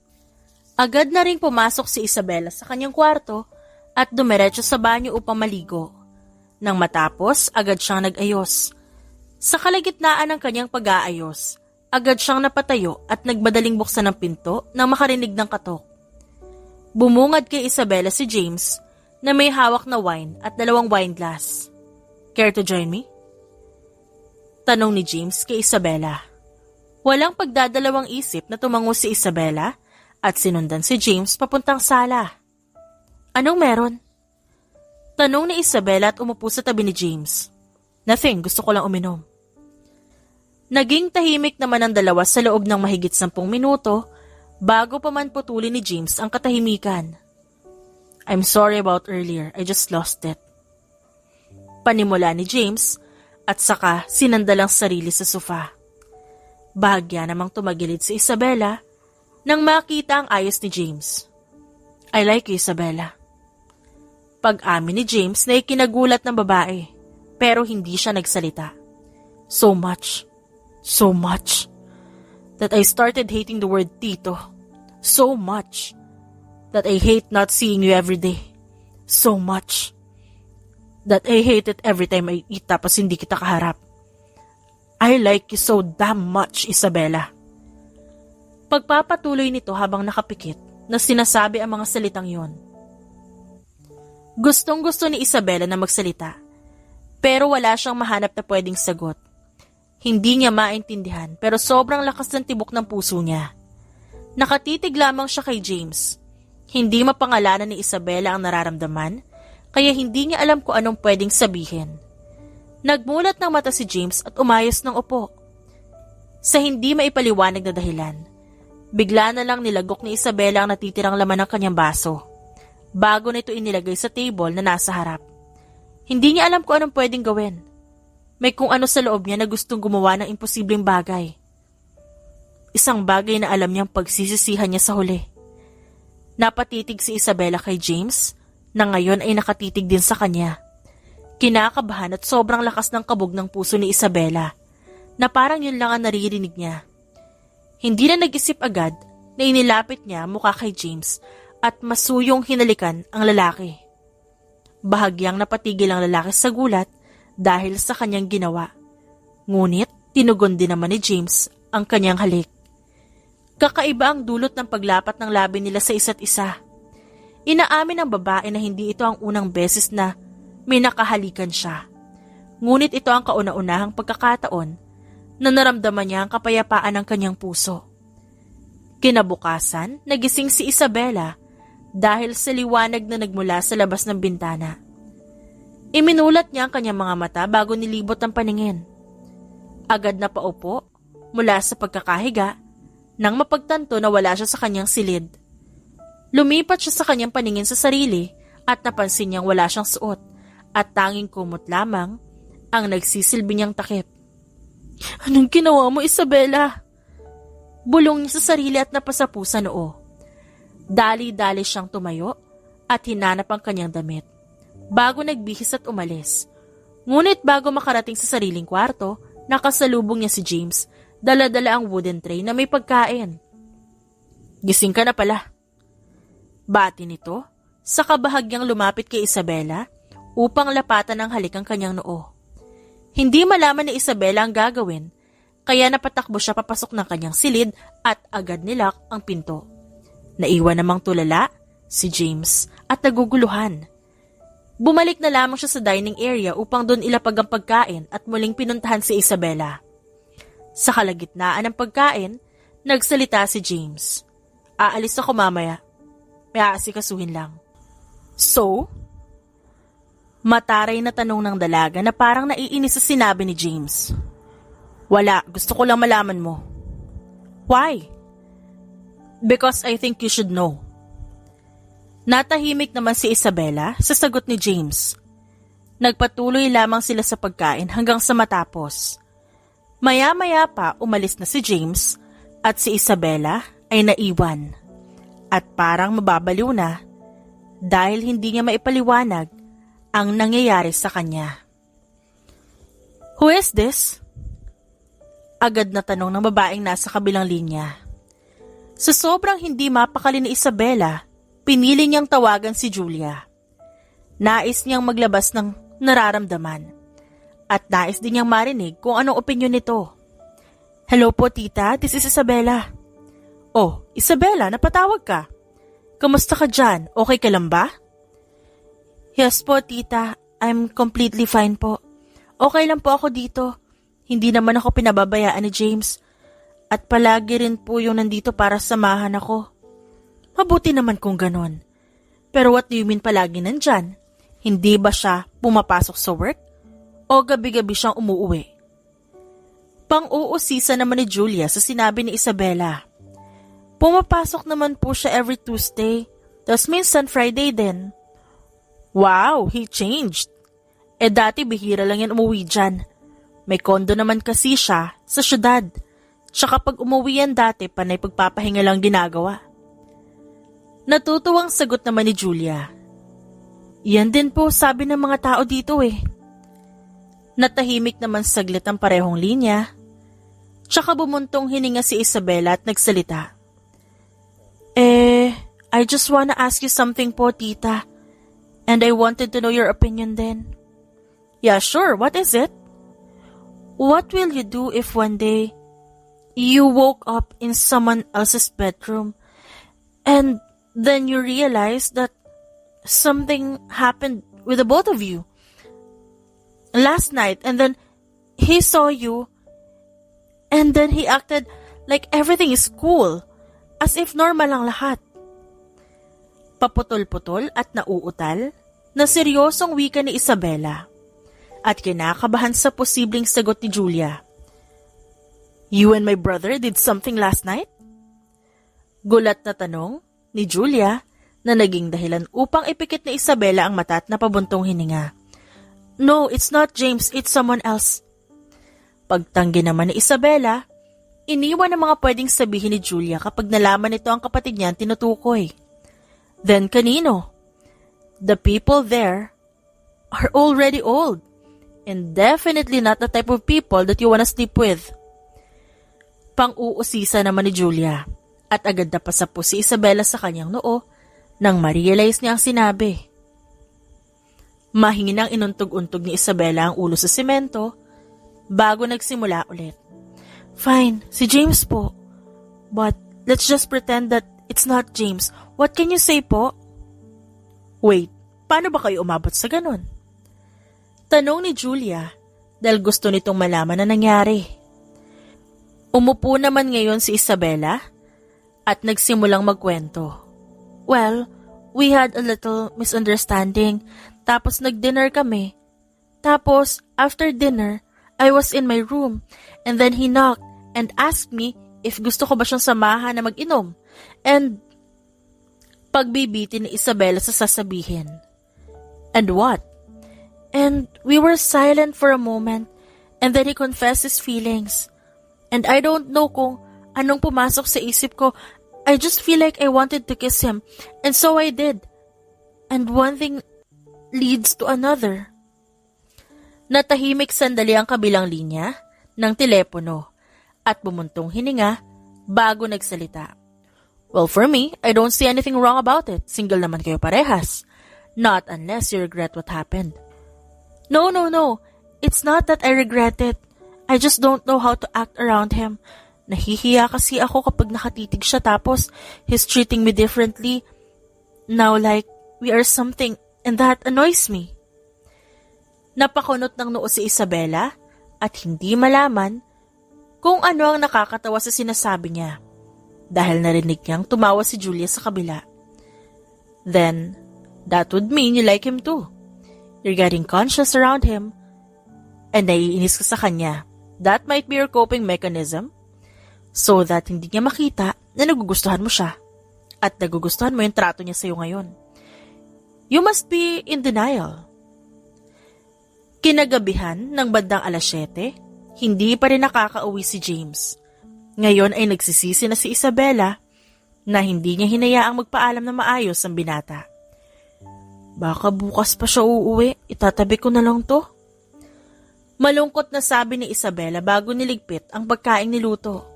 Agad na ring pumasok si Isabela sa kanyang kwarto at dumiretso sa banyo upang maligo. Nang matapos, agad siyang nag-ayos. Sa kalagitnaan ng kanyang pag-aayos, agad siyang napatayo at nagbadaling buksan ng pinto nang makarinig ng katok. Bumungad kay Isabela si James na may hawak na wine at 2 wine glass. "Care to join me?" Tanong ni James kay Isabela. Walang pagdadalawang isip na tumango si Isabela at sinundan si James papuntang sala. "Anong meron?" Tanong ni Isabela at umupo sa tabi ni James. "Nothing, gusto ko lang uminom." Naging tahimik naman ang dalawa sa loob ng mahigit 10 minuto bago pa man putulin ni James ang katahimikan. "I'm sorry about earlier, I just lost it." Panimula ni James at saka sinandalang sarili sa sofa. Bahagya namang tumagilid si Isabela nang makita ang ayos ni James. "I like you, Isabela." Pag-amin ni James na ikinagulat ng babae, pero hindi siya nagsalita. So much that I started hating the word tito. So much that I hate not seeing you every day. So much that I hate it every time I eat tapos hindi kita kaharap. I like you so damn much, Isabela. Pagpapatuloy nito habang nakapikit na sinasabi ang mga salitang yon. Gustong-gusto ni Isabela na magsalita, pero wala siyang mahanap na pwedeng sagot. Hindi niya maintindihan pero sobrang lakas ng tibok ng puso niya. Nakatitig lamang siya kay James. Hindi mapangalanan ni Isabela ang nararamdaman, kaya hindi niya alam kung anong pwedeng sabihin. Nagmulat ng mata si James at umayos ng upo. Sa hindi maipaliwanag na dahilan, bigla na lang nilagok ni Isabela ang natitirang laman ng kanyang baso, bago nito inilagay sa table na nasa harap. Hindi niya alam kung anong pwedeng gawin. May kung ano sa loob niya na gustong gumawa ng imposibleng bagay. Isang bagay na alam niyang pagsisisihan niya sa huli. Napatitig si Isabela kay James na ngayon ay nakatitig din sa kanya. Kinakabahan at sobrang lakas ng kabog ng puso ni Isabela na parang yun lang ang naririnig niya. Hindi na nag-isip agad na inilapit niya mukha kay James at masuyong hinalikan ang lalaki. Bahagyang napatigil ang lalaki sa gulat dahil sa kanyang ginawa. Ngunit tinugon din naman ni James ang kanyang halik. Kakaiba ang dulot ng paglapat ng labi nila sa isa't isa. Inaamin ng babae na hindi ito ang unang beses na may nakahalikan siya. Ngunit ito ang kauna-unahang pagkakataon na naramdaman niya ang kapayapaan ng kanyang puso. Kinabukasan, nagising si Isabela dahil sa liwanag na nagmula sa labas ng bintana. Iminulat niya ang kanyang mga mata bago nilibot ang paningin. Agad na paupo mula sa pagkakahiga nang mapagtanto na wala siya sa kanyang silid. Lumipat siya sa kanyang paningin sa sarili at napansin niyang wala siyang suot at tanging kumot lamang ang nagsisilbi niyang takip. "Anong ginawa mo, Isabela?" Bulong niya sa sarili at napasapu sa noo. Dali-dali siyang tumayo at hinanap ang kanyang damit bago nagbihis at umalis. Ngunit bago makarating sa sariling kwarto, nakasalubong niya si James, dala-dala ang wooden tray na may pagkain. "Gising ka na pala." Bati nito, sa kabahagyang lumapit kay Isabela upang lapatan ng halik ang kanyang noo. Hindi malaman ni Isabela ang gagawin, kaya napatakbo siya papasok ng kanyang silid at agad nilak ang pinto. Naiwan namang tulala si James at naguguluhan. Bumalik na lamang siya sa dining area upang doon ilapag ang pagkain at muling pinuntahan si Isabela. Sa kalagitnaan ng pagkain, nagsalita si James. "Aalis ako mamaya. May aasikasuhin lang." "So?" Mataray na tanong ng dalaga na parang naiinis sa sinabi ni James. "Wala, gusto ko lang malaman mo." "Why?" "Because I think you should know." Natahimik naman si Isabela sa sagot ni James. Nagpatuloy lamang sila sa pagkain hanggang sa matapos. Maya-maya pa umalis na si James at si Isabela ay naiwan. At parang mababaliw na dahil hindi niya maipaliwanag ang nangyayari sa kanya. "Who is this?" Agad na tanong ng babaeng nasa kabilang linya. Sa sobrang hindi mapakali ni Isabela, pinili niyang tawagan si Julia. Nais niyang maglabas ng nararamdaman. At nais din niyang marinig kung anong opinyon nito. Hello po, tita. This is Isabella. Oh, Isabella, napatawag ka. Kamusta ka dyan? Okay ka lang ba? Yes po, tita. I'm completely fine po. Okay lang po ako dito. Hindi naman ako pinababayaan ni James. At palagi rin po yung nandito para samahan ako. Mabuti naman kung ganon. Pero what do you mean palagi nandyan? Hindi ba siya pumapasok sa work? O gabi-gabi siyang umuuwi? Pang-uusisa naman ni Julia sa sinabi ni Isabella. Pumapasok naman po siya every Tuesday, tas minsan Friday din. Wow, he changed. Dati bihira lang yan umuwi dyan. May kondo naman kasi siya sa syudad. Tsaka pag umuwi yan dati, panay pagpapahinga lang ginagawa. Natutuwang sagot naman ni Julia. Yan din po sabi ng mga tao dito eh. Natahimik naman saglit ang parehong linya. Tsaka bumuntong hininga si Isabella at nagsalita. I just wanna ask you something po, tita. And I wanted to know your opinion then. Yeah, sure. What is it? What will you do if one day you woke up in someone else's bedroom and then you realize that something happened with the both of you last night, and then he saw you, and then he acted like everything is cool, as if normal lang lahat. Paputol-putol at nauutal na seryosong wika ni Isabella at kinakabahan sa posibleng sagot ni Julia. You and my brother did something last night? Gulat na tanong ni Julia na naging dahilan upang ipikit ni Isabella ang mata at napabuntong hininga. No, it's not James, it's someone else. Pagtanggi naman ni Isabella, iniwan ang mga pwedeng sabihin ni Julia kapag nalaman nito ang kapatid niya ang tinutukoy. Then kanino? The people there are already old and definitely not the type of people that you wanna sleep with. Pang-uusisa naman ni Julia at agad na pasapo si Isabella sa kanyang noo nang ma-realize niya ang sinabi. Mahinginang inuntog-untog ni Isabella ang ulo sa semento bago nagsimula ulit. Fine, si James po. But let's just pretend that it's not James. What can you say po? Wait, paano ba kayo umabot sa ganun? Tanong ni Julia dahil gusto nitong malaman na nangyari. Umupo naman ngayon si Isabella at nagsimulang magkwento. Well, we had a little misunderstanding. Tapos nag-dinner kami. Tapos, after dinner, I was in my room and then he knocked and asked me if gusto ko ba siyang samahan na mag-inom. And pagbibitin ni Isabella sa sasabihin. And what? And we were silent for a moment and then he confessed his feelings. And I don't know kung anong pumasok sa isip ko. I just feel like I wanted to kiss him and so I did. And one thing leads to another. Natahimik sandali ang kabilang linya ng telepono at bumuntong hininga bago nagsalita. Well, for me, I don't see anything wrong about it. Single naman kayo parehas. Not unless you regret what happened. No. It's not that I regret it. I just don't know how to act around him. Nahihiya kasi ako kapag nakatitig siya tapos he's treating me differently. Now like we are something. And that annoys me. Napakunot ng noo si Isabella at hindi malaman kung ano ang nakakatawa sa sinasabi niya dahil narinig niyang tumawa si Julia sa kabila. Then, that would mean you like him too. You're getting conscious around him and naiinis ka sa kanya. That might be your coping mechanism so that hindi niya makita na nagugustuhan mo siya at nagugustuhan mo yung trato niya sa'yo ngayon. You must be in denial. Kinagabihan ng bandang 7:00, hindi pa rin nakakauwi si James. Ngayon ay nagsisisi na si Isabella na hindi niya hinayaang magpaalam na maayos ang binata. Baka bukas pa siya uuwi, itatabi ko na lang to. Malungkot na sabi ni Isabella bago niligpit ang pagkaing niluto.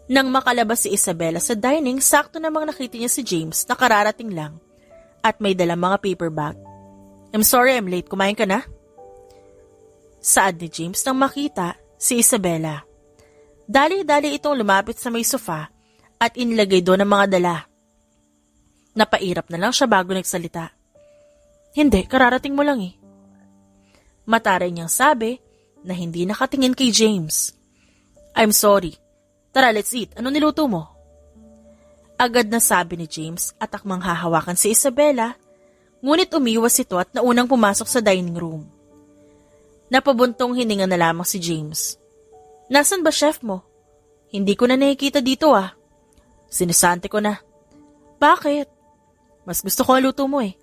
Nang makalabas si Isabella sa dining, sakto namang nakita niya si James na kararating lang at may dalang mga paper bag. I'm sorry I'm late. Kumain ka na? Saad ni James nang makita si Isabela. Dali-dali itong lumapit sa may sofa at inilagay doon ang mga dala. Napairap na lang siya bago nagsalita. Hindi, kararating mo lang eh. Mataray niyang sabi na hindi nakatingin kay James. I'm sorry. Tara, let's eat. Ano niluto mo? Agad na sabi ni James at akmang hahawakan si Isabela, ngunit umiwas ito at naunang pumasok sa dining room. Napabuntong hininga na lamang si James. Nasaan ba chef mo? Hindi ko na nakikita dito ah. Sinisante ko na. Bakit? Mas gusto ko ang luto mo eh.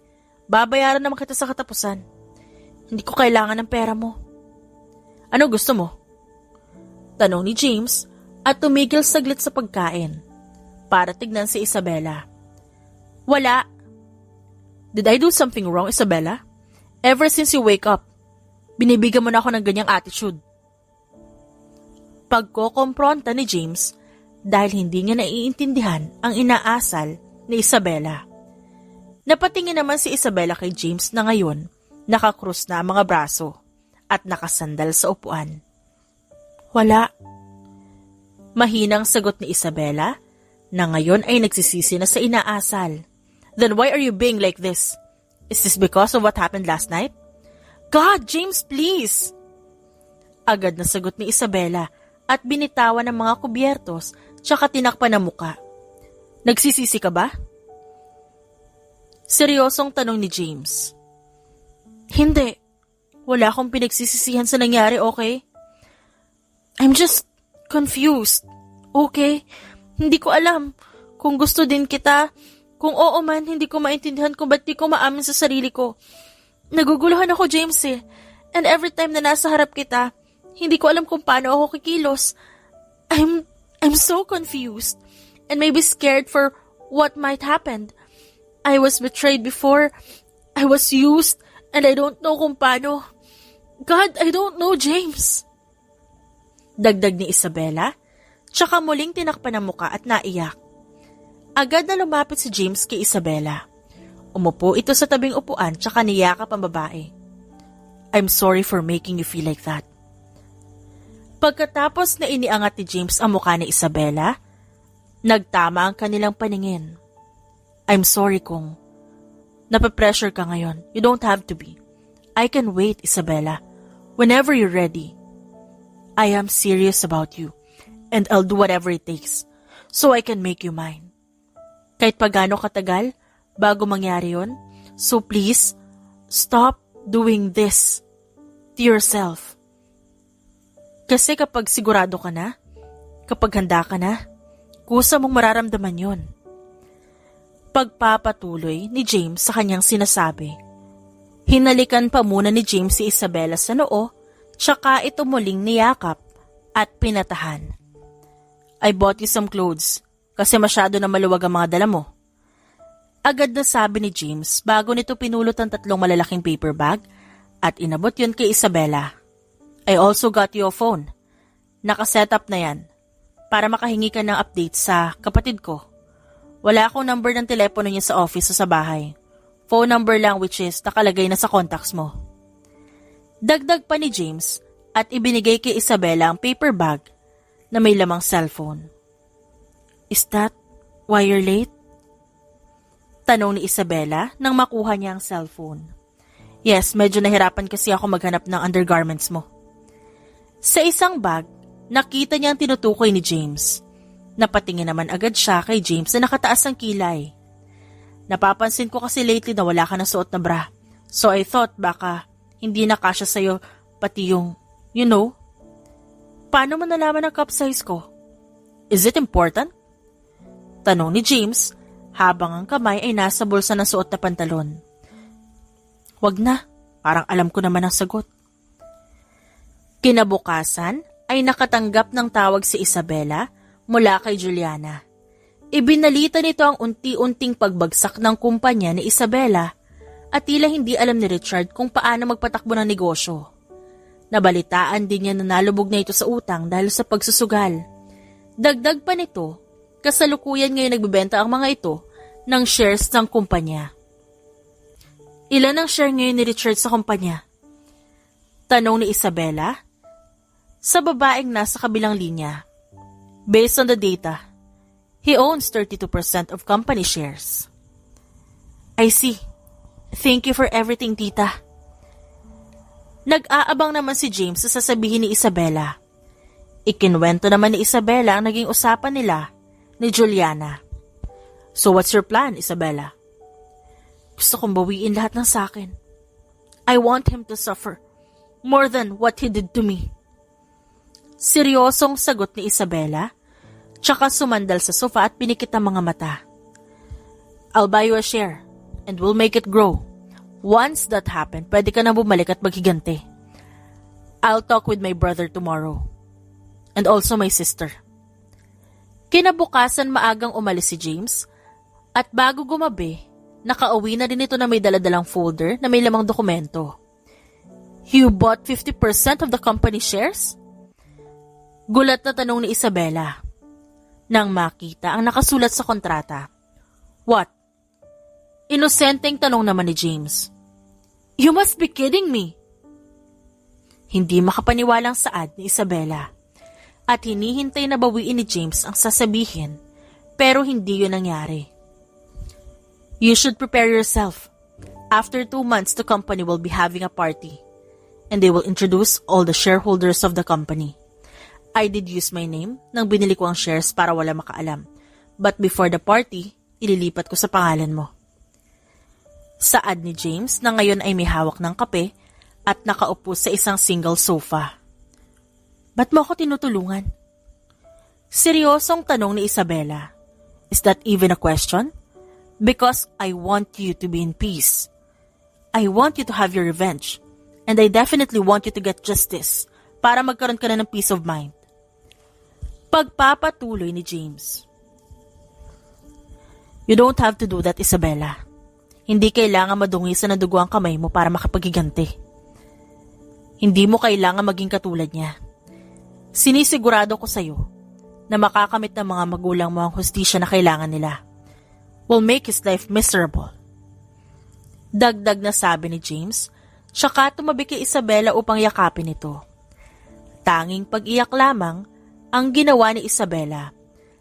Babayaran naman kita sa katapusan. Hindi ko kailangan ng pera mo. Ano gusto mo? Tanong ni James at tumigil saglit sa pagkain para tignan si Isabela. Wala. Did I do something wrong, Isabela? Ever since you wake up, binibigyan mo na ako ng ganyang attitude. Pagkokompronta ni James dahil hindi niya naiintindihan ang inaasal ni Isabela. Napatingin naman si Isabela kay James na ngayon nakakrus na ang mga braso at nakasandal sa upuan. Wala. Mahinang sagot ni Isabela na ngayon ay nagsisisi na sa inaasal. Then why are you being like this? Is this because of what happened last night? God, James, please! Agad na sagot ni Isabela at binitawan ng mga kubyertos tsaka tinakpan ang muka. Nagsisisi ka ba? Seryosong tanong ni James. Hindi. Wala akong pinagsisisihan sa nangyari, okay? I'm just confused, okay? Hindi ko alam kung gusto din kita. Kung oo man, hindi ko maintindihan kung ba't di ko maamin sa sarili ko. Naguguluhan ako, James eh. And every time na nasa harap kita, hindi ko alam kung paano ako kikilos. I'm so confused and maybe scared for what might happen. I was betrayed before. I was used and I don't know kung paano. God, I don't know, James. Dagdag ni Isabela, tsaka muling tinakpan ang muka at naiyak. Agad na lumapit si James kay Isabela. Umupo ito sa tabing upuan tsaka niyakap ang babae. I'm sorry for making you feel like that. Pagkatapos na iniangat ni James ang mukha ni Isabela, nagtama ang kanilang paningin. I'm sorry kung napapressure ka ngayon. You don't have to be. I can wait, Isabela. Whenever you're ready. I am serious about you and I'll do whatever it takes so I can make you mine. Kahit pa gaano katagal bago mangyari yon, so please, stop doing this to yourself. Kasi kapag sigurado ka na, kapag handa ka na, kusa mong mararamdaman yon. Pagpapatuloy ni James sa kanyang sinasabi. Hinalikan pa muna ni James si Isabela sa noo, tsaka ito muling niyakap at pinatahan. I bought you some clothes kasi masyado na maluwag ang mga dala mo. Agad na sabi ni James bago nito pinulot ang 3 malalaking paper bag at inabot yun kay Isabela. I also got you a phone. Nakasetup na yan para makahingi ka ng update sa kapatid ko. Wala akong number ng telepono niya sa office o sa bahay. Phone number lang which is nakalagay na sa contacts mo. Dagdag pa ni James at ibinigay kay Isabela ang paper bag na may lamang cellphone. Is that why you're late? Tanong ni Isabela nang makuha niya ang cellphone. Yes, medyo nahirapan kasi ako maghanap ng undergarments mo. Sa isang bag, nakita niya ang tinutukoy ni James. Napatingin naman agad siya kay James na nakataas ang kilay. Napapansin ko kasi lately na wala ka na suot na bra. So I thought baka hindi na kasya sa'yo pati yung, you know. Paano mo nalaman ang cup size ko? Is it important? Tanong ni James habang ang kamay ay nasa bulsa ng suot na pantalon. Wag na, parang alam ko naman ang sagot. Kinabukasan ay nakatanggap ng tawag si Isabela mula kay Juliana. Ibinalita nito ang unti-unting pagbagsak ng kumpanya ni Isabela at tila hindi alam ni Richard kung paano magpatakbo ng negosyo. Nabalitaan din niya na nalubog na ito sa utang dahil sa pagsusugal. Dagdag pa nito, kasalukuyan ngayon nagbebenta ang mga ito ng shares ng kumpanya. Ilan ang share ngayon ni Richard sa kumpanya? Tanong ni Isabela sa babaeng nasa kabilang linya. Based on the data, he owns 32% of company shares. I see. Thank you for everything, tita. Nag-aabang naman si James sa sasabihin ni Isabela. Ikinwento naman ni Isabela ang naging usapan nila ni Juliana. So what's your plan, Isabela? Gusto kong bawiin lahat ng sakin. I want him to suffer more than what he did to me. Seryosong sagot ni Isabela, tsaka sumandal sa sofa at pinikit ang mga mata. I'll buy you a share and we'll make it grow. Once that happened, pwede ka na bumalik at maghigante. I'll talk with my brother tomorrow. And also my sister. Kinabukasan maagang umalis si James at bago gumabi, nakauwi na rin ito na may daladalang folder na may lamang dokumento. You bought 50% of the company shares? Gulat na tanong ni Isabela nang makita ang nakasulat sa kontrata. What? Inosenteng tanong naman ni James. You must be kidding me. Hindi makapaniwalang saad ni Isabela at hinihintay na bawiin ni James ang sasabihin pero hindi yun nangyari. You should prepare yourself. After 2 months, the company will be having a party and they will introduce all the shareholders of the company. I did use my name nang binili ko ang shares para wala makaalam. But before the party, ililipat ko sa pangalan mo. Saad ni James na ngayon ay may hawak ng kape at nakaupo sa isang single sofa. Ba't mo ako tinutulungan? Seryosong tanong ni Isabela. Is that even a question? Because I want you to be in peace. I want you to have your revenge. And I definitely want you to get justice para magkaroon ka na ng peace of mind. Pagpapatuloy ni James. You don't have to do that, Isabela. Hindi kailangan madungisan ng dugo ang kamay mo para makapaghiganti. Hindi mo kailangan maging katulad niya. Sinisigurado ko sa'yo na makakamit ng mga magulang mo ang hustisya na kailangan nila. Will make his life miserable. Dagdag na sabi ni James, tsaka tumabi kay Isabela upang yakapin ito. Tanging pag-iyak lamang ang ginawa ni Isabela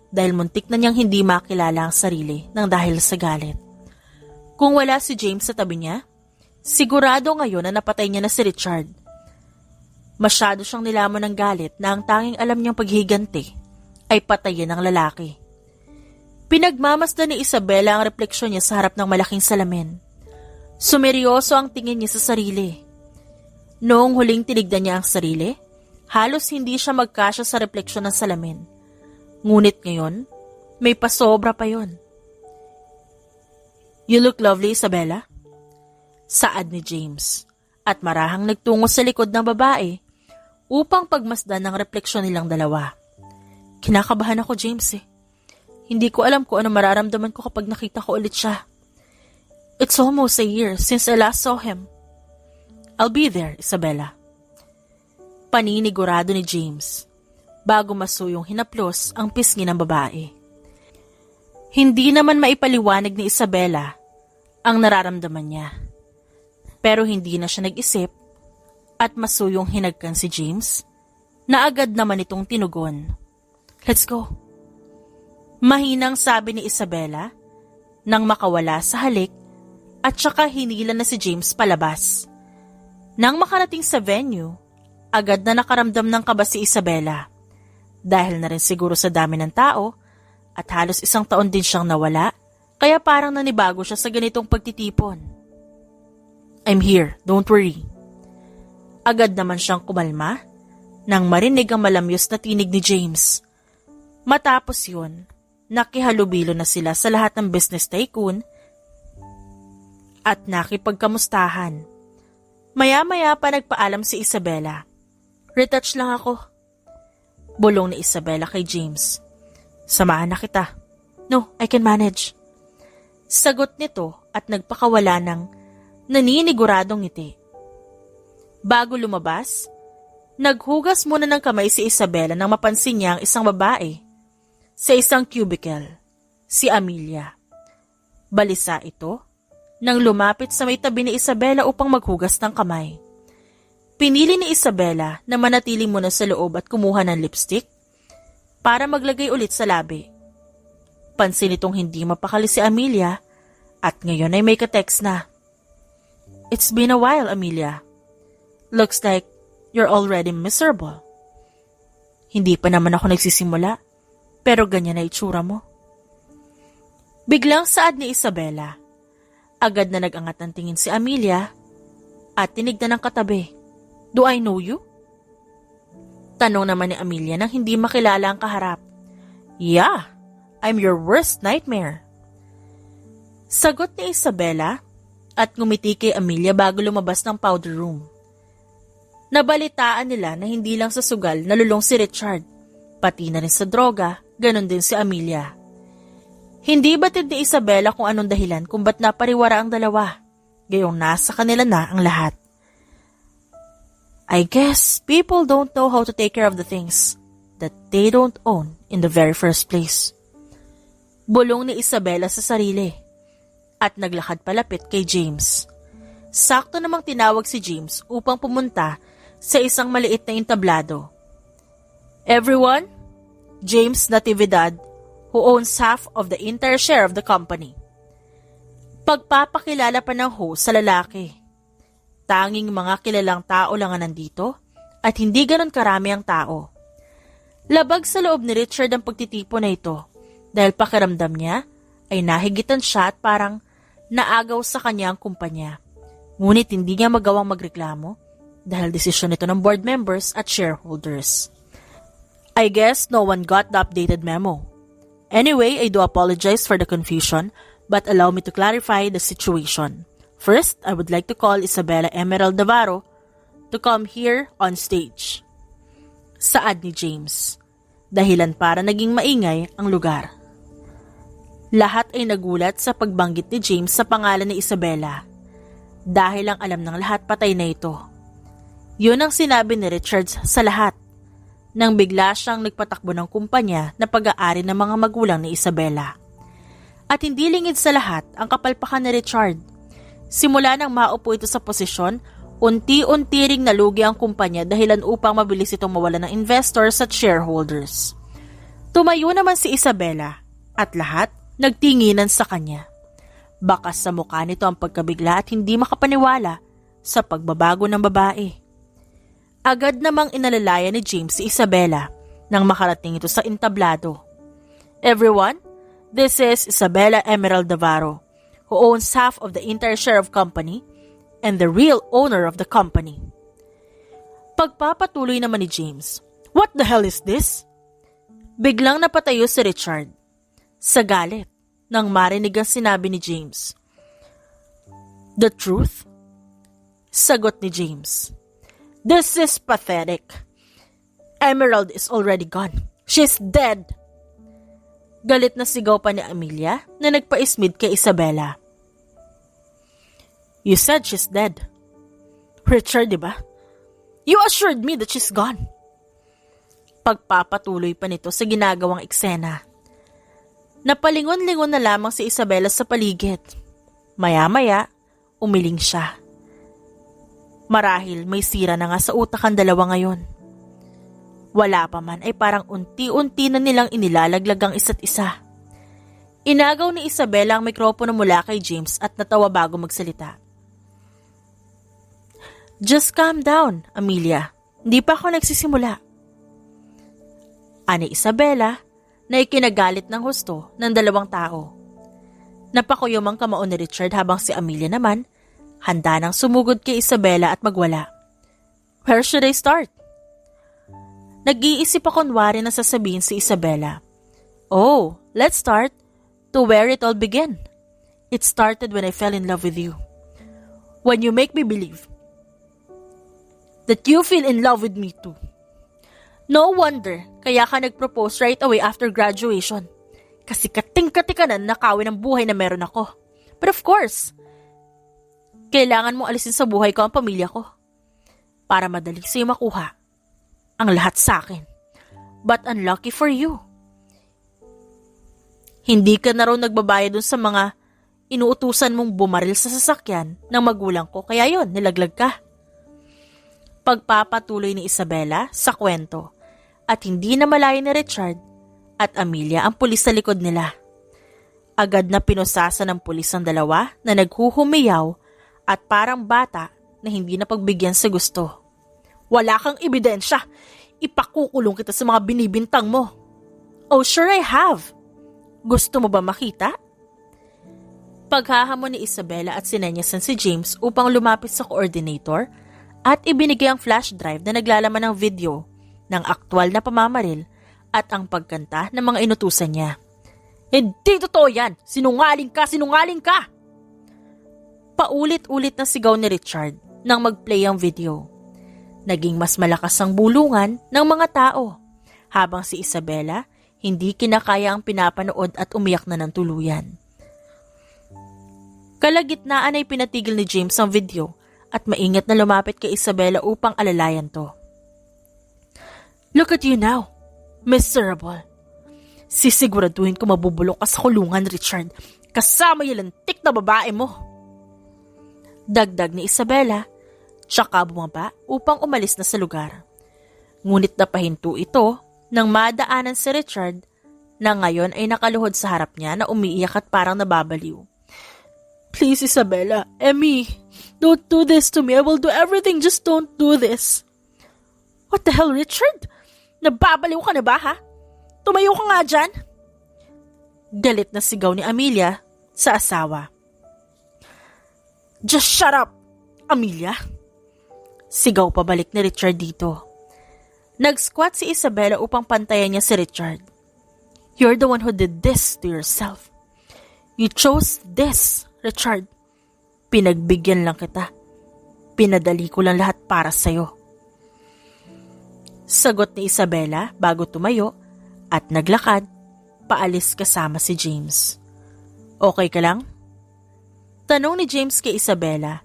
dahil muntik na niyang hindi makilala ang sarili nang dahil sa galit. Kung wala si James sa tabi niya, sigurado ngayon na napatay niya na si Richard. Masyado siyang nilamon ng galit na ang tanging alam niyang paghiganti ay patayin ng lalaki. Pinagmamasdan ni Isabela ang refleksyon niya sa harap ng malaking salamin. Sumeryoso ang tingin niya sa sarili. Noong huling tinignan niya ang sarili, halos hindi siya magkasya sa refleksyon ng salamin. Ngunit ngayon, may pasobra pa yon. You look lovely, Isabela. Saad ni James at marahang nagtungo sa likod ng babae upang pagmasdan ang refleksyon nilang dalawa. Kinakabahan ako, James eh. Hindi ko alam kung ano mararamdaman ko kapag nakita ko ulit siya. It's almost a year since I last saw him. I'll be there, Isabela. Paninigurado ni James bago masuyong hinaplos ang pisngi ng babae. Hindi naman maipaliwanag ni Isabela ang nararamdaman niya. Pero hindi na siya nag-isip at masuyong hinagkan si James na agad naman itong tinugon. Let's go. Mahinang sabi ni Isabela nang makawala sa halik at saka hinila na si James palabas. Nang makarating sa venue, agad na nakaramdam ng kaba si Isabela. Dahil na rin siguro sa dami ng tao at halos 1 taon din siyang nawala, kaya parang nanibago siya sa ganitong pagtitipon. I'm here, don't worry. Agad naman siyang kumalma nang marinig ang malamyos na tinig ni James. Matapos yun, nakihalubilo na sila sa lahat ng business tycoon at nakipagkamustahan. Maya-maya pa nagpaalam si Isabela. Retouch lang ako. Bulong ni Isabela kay James. Samahan na kita. No, I can manage. Sagot nito at nagpakawala ng naniniguradong ngiti. Bago lumabas, naghugas muna ng kamay si Isabela nang mapansin niya ang isang babae sa isang cubicle, si Amelia. Balisa ito nang lumapit sa may tabi ni Isabela upang maghugas ng kamay. Pinili ni Isabela na manatili muna sa loob at kumuha ng lipstick para maglagay ulit sa labi. Pansin itong hindi mapakali si Amelia at ngayon ay may ka-text na. "It's been a while, Amelia. Looks like you're already miserable. Hindi pa naman ako nagsisimula, pero ganyan na itsura mo." Biglang saad ni Isabela. Agad na nag-angat ng tingin si Amelia at tinignan ng katabi. "Do I know you?" Tanong naman ni Amelia nang hindi makilala ang kaharap. "Yeah, I'm your worst nightmare." Sagot ni Isabela at ngumiti kay Amelia bago lumabas ng powder room. Nabalitaan nila na hindi lang sa sugal nalulong si Richard, pati na rin sa droga, ganon din si Amelia. Hindi batid ni Isabela kung anong dahilan kung ba't napariwara ang dalawa, gayong nasa kanila na ang lahat. "I guess people don't know how to take care of the things that they don't own in the very first place." Bulong ni Isabela sa sarili at naglakad palapit kay James. Sakto namang tinawag si James upang pumunta sa isang maliit na entablado. "Everyone, James Natividad, who owns half of the entire share of the company." Pagpapakilala pa ng host sa lalaki. Tanging mga kilalang tao lang ang nandito at hindi ganon karami ang tao. Labag sa loob ni Richard ang pagtitipo na ito dahil pakiramdam niya ay nahigitan siya at parang naagaw sa kanya ang kumpanya. Ngunit hindi niya magawang magreklamo dahil desisyon ito ng board members at shareholders. "I guess no one got the updated memo. Anyway, I do apologize for the confusion, but allow me to clarify the situation. First, I would like to call Isabela Emerald Navarro to come here on stage." Saad ni James, dahilan para naging maingay ang lugar. Lahat ay nagulat sa pagbanggit ni James sa pangalan ni Isabela, dahil ang alam ng lahat patay na ito. Yun ang sinabi ni Richards sa lahat, nang bigla siyang nagpatakbo ng kumpanya na pag-aari ng mga magulang ni Isabela. At hindi lingid sa lahat ang kapalpakan ni Richard. Simula nang maupo ito sa posisyon, unti-unti ring nalugi ang kumpanya dahilan upang mabilis itong mawala ng investors at shareholders. Tumayo naman si Isabela at lahat nagtinginan sa kanya. Bakas sa mukha nito ang pagkabigla at hindi makapaniwala sa pagbabago ng babae. Agad namang inalalaya ni James si Isabela nang makarating ito sa entablado. "Everyone, this is Isabela Emerald Navarro, who owns half of the entire share of company and the real owner of the company." Pagpapatuloy naman ni James, "What the hell is this?" Biglang napatayo si Richard sa galit nang marinig ang sinabi ni James. "The truth?" Sagot ni James. "This is pathetic. Emerald is already gone. She's dead." Galit na sigaw pa ni Amelia na nagpa-ismid kay Isabela. "You said she's dead. Richard, diba? You assured me that she's gone." Pagpapatuloy pa nito sa ginagawang eksena. Napalingon-lingon na lamang si Isabela sa paligid. Maya-maya, umiling siya. Marahil may sira na nga sa utak ang dalawa ngayon. Wala pa man ay parang unti-unti na nilang inilalaglag ang isa't isa. Inagaw ni Isabela ang mikropono mula kay James at natawa bago magsalita. "Just calm down, Amelia. Hindi pa ako nagsisimula." Ani Isabela na ikinagalit ng husto ng dalawang tao. Napakuyom ang kamao ni Richard habang si Amelia naman handa nang sumugod kay Isabela at magwala. "Where should I start?" Nag-iisip pa kunwari na sasabihin si Isabela. "Oh, let's start to where it all began. It started when I fell in love with you. When you make me believe that you feel in love with me too. No wonder kaya ka nag-propose right away after graduation. Kasi kating-kati ka na nakawin ng buhay na meron ako. But of course, kailangan mo alisin sa buhay ko ang pamilya ko para madali sa'yo makuha ang lahat sa akin. But unlucky for you, hindi ka na raw nagbabayad dun sa mga inuutusan mong bumaril sa sasakyan ng magulang ko kaya yon, nilaglag ka. Pagpapatuloy ni Isabela sa kwento at hindi na malayo ni Richard at Amelia ang pulis sa likod nila. Agad na pinusasa ng pulis ang dalawa na naghuhumiyaw at parang bata na hindi na pagbigyan sa gusto. Wala kang ebidensya. Ipakukulong kita sa mga binibintang mo. Oh, sure I have. Gusto mo ba makita? Paghahamon ni Isabela at sinenyasan si James upang lumapit sa coordinator at ibinigay ang flash drive na naglalaman ng video ng aktwal na pamamaril at ang pagkanta ng mga inutusan niya. Hindi totoo yan! Sinungaling ka! Sinungaling ka! Paulit-ulit na sigaw ni Richard nang mag-play ang video. Naging mas malakas ang bulungan ng mga tao habang si Isabela hindi kinakaya ang pinapanood at umiyak na ng tuluyan. Kalagitnaan ay pinatigil ni James ang video at maingat na lumapit kay Isabela upang alalayan to. Look at you now, miserable. Sisiguraduhin ko mabubulok ka sa kulungan, Richard, kasama yung lantik na babae mo. Dagdag ni Isabela, tsaka bumaba upang umalis na sa lugar. Ngunit napahinto ito nang madaanan si Richard na ngayon ay nakaluhod sa harap niya na umiiyak at parang nababaliw. Please, Isabela, Emmy, don't do this to me. I will do everything, just don't do this. What the hell, Richard? Nababaliw ka na ba, ha? Tumayo ka nga dyan. Galit na sigaw ni Amelia sa asawa. Just shut up, Amelia. Sigaw pabalik ni Richard dito. Nag-squat si Isabela upang pantayan niya si Richard. You're the one who did this to yourself. You chose this, Richard. Pinagbigyan lang kita. Pinadali ko lang lahat para sa'yo. Sagot ni Isabela bago tumayo at naglakad, paalis kasama si James. Okay ka lang? Tanong ni James kay Isabela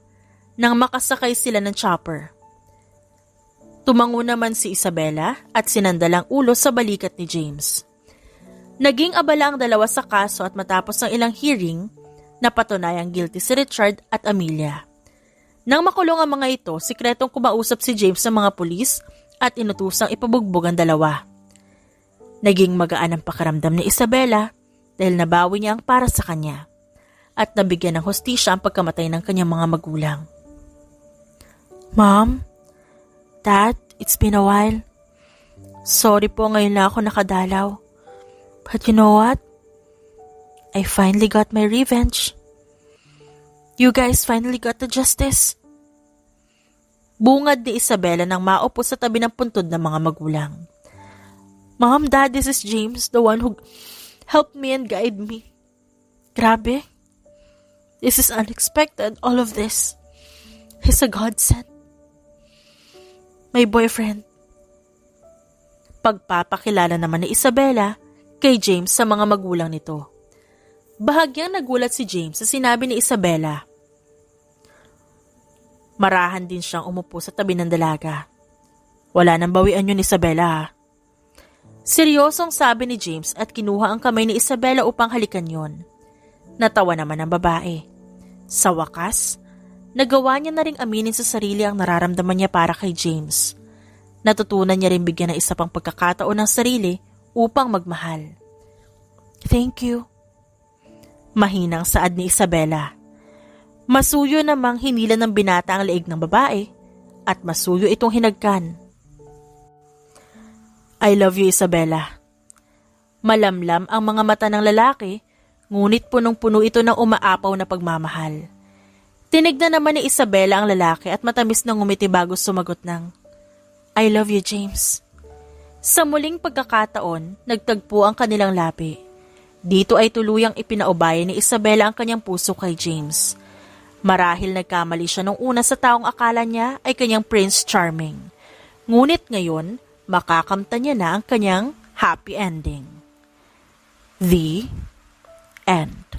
nang makasakay sila ng chopper. Tumango naman si Isabela at sinandalang ulo sa balikat ni James. Naging abala ang dalawa sa kaso at matapos ang ilang hearing, napatunayang guilty si Richard at Amelia. Nang makulong ang mga ito, sikretong kumausap si James sa mga pulis at inutusang ipabugbog ang dalawa. Naging magaan ang pakiramdam ni Isabela dahil nabawi niya ang para sa kanya at nabigyan ng hustisya ang pagkamatay ng kanyang mga magulang. Mom? Dad, it's been a while. Sorry po ngayon na ako nakadalaw. But you know what? I finally got my revenge. You guys finally got the justice. Bungad ni Isabela nang maupo sa tabi ng puntod ng mga magulang. Mom, Dad, this is James, the one who helped me and guide me. Grabe. This is unexpected, all of this. He's a godsend. My boyfriend. Pagpapakilala naman ni Isabela kay James sa mga magulang nito. Bahagyang nagulat si James sa sinabi ni Isabela. Marahan din siyang umupo sa tabi ng dalaga. Wala nang bawian yun, Isabela, ha? Seryosong sabi ni James at kinuha ang kamay ni Isabela upang halikan yon. Natawa naman ang babae. Sa wakas, nagawa niya na ring aminin sa sarili ang nararamdaman niya para kay James. Natutunan niya rin bigyan ng isa pang pagkakataon ng sarili upang magmahal. Thank you. Mahinang saad ni Isabela. Masuyo namang hinila ng binata ang leeg ng babae at masuyo itong hinagkan. I love you, Isabela. Malamlam ang mga mata ng lalaki, ngunit punong-puno ito ng umaapaw na pagmamahal. Tinignan naman ni Isabela ang lalaki at matamis na ngumiti bago sumagot ng, I love you, James. Sa muling pagkakataon, nagtagpo ang kanilang labi. Dito ay tuluyang ipinaubaya ni Isabela ang kanyang puso kay James. Marahil nagkamali siya nung una sa taong akala niya ay kanyang Prince Charming. Ngunit ngayon, makakamtan niya na ang kanyang happy ending. The end.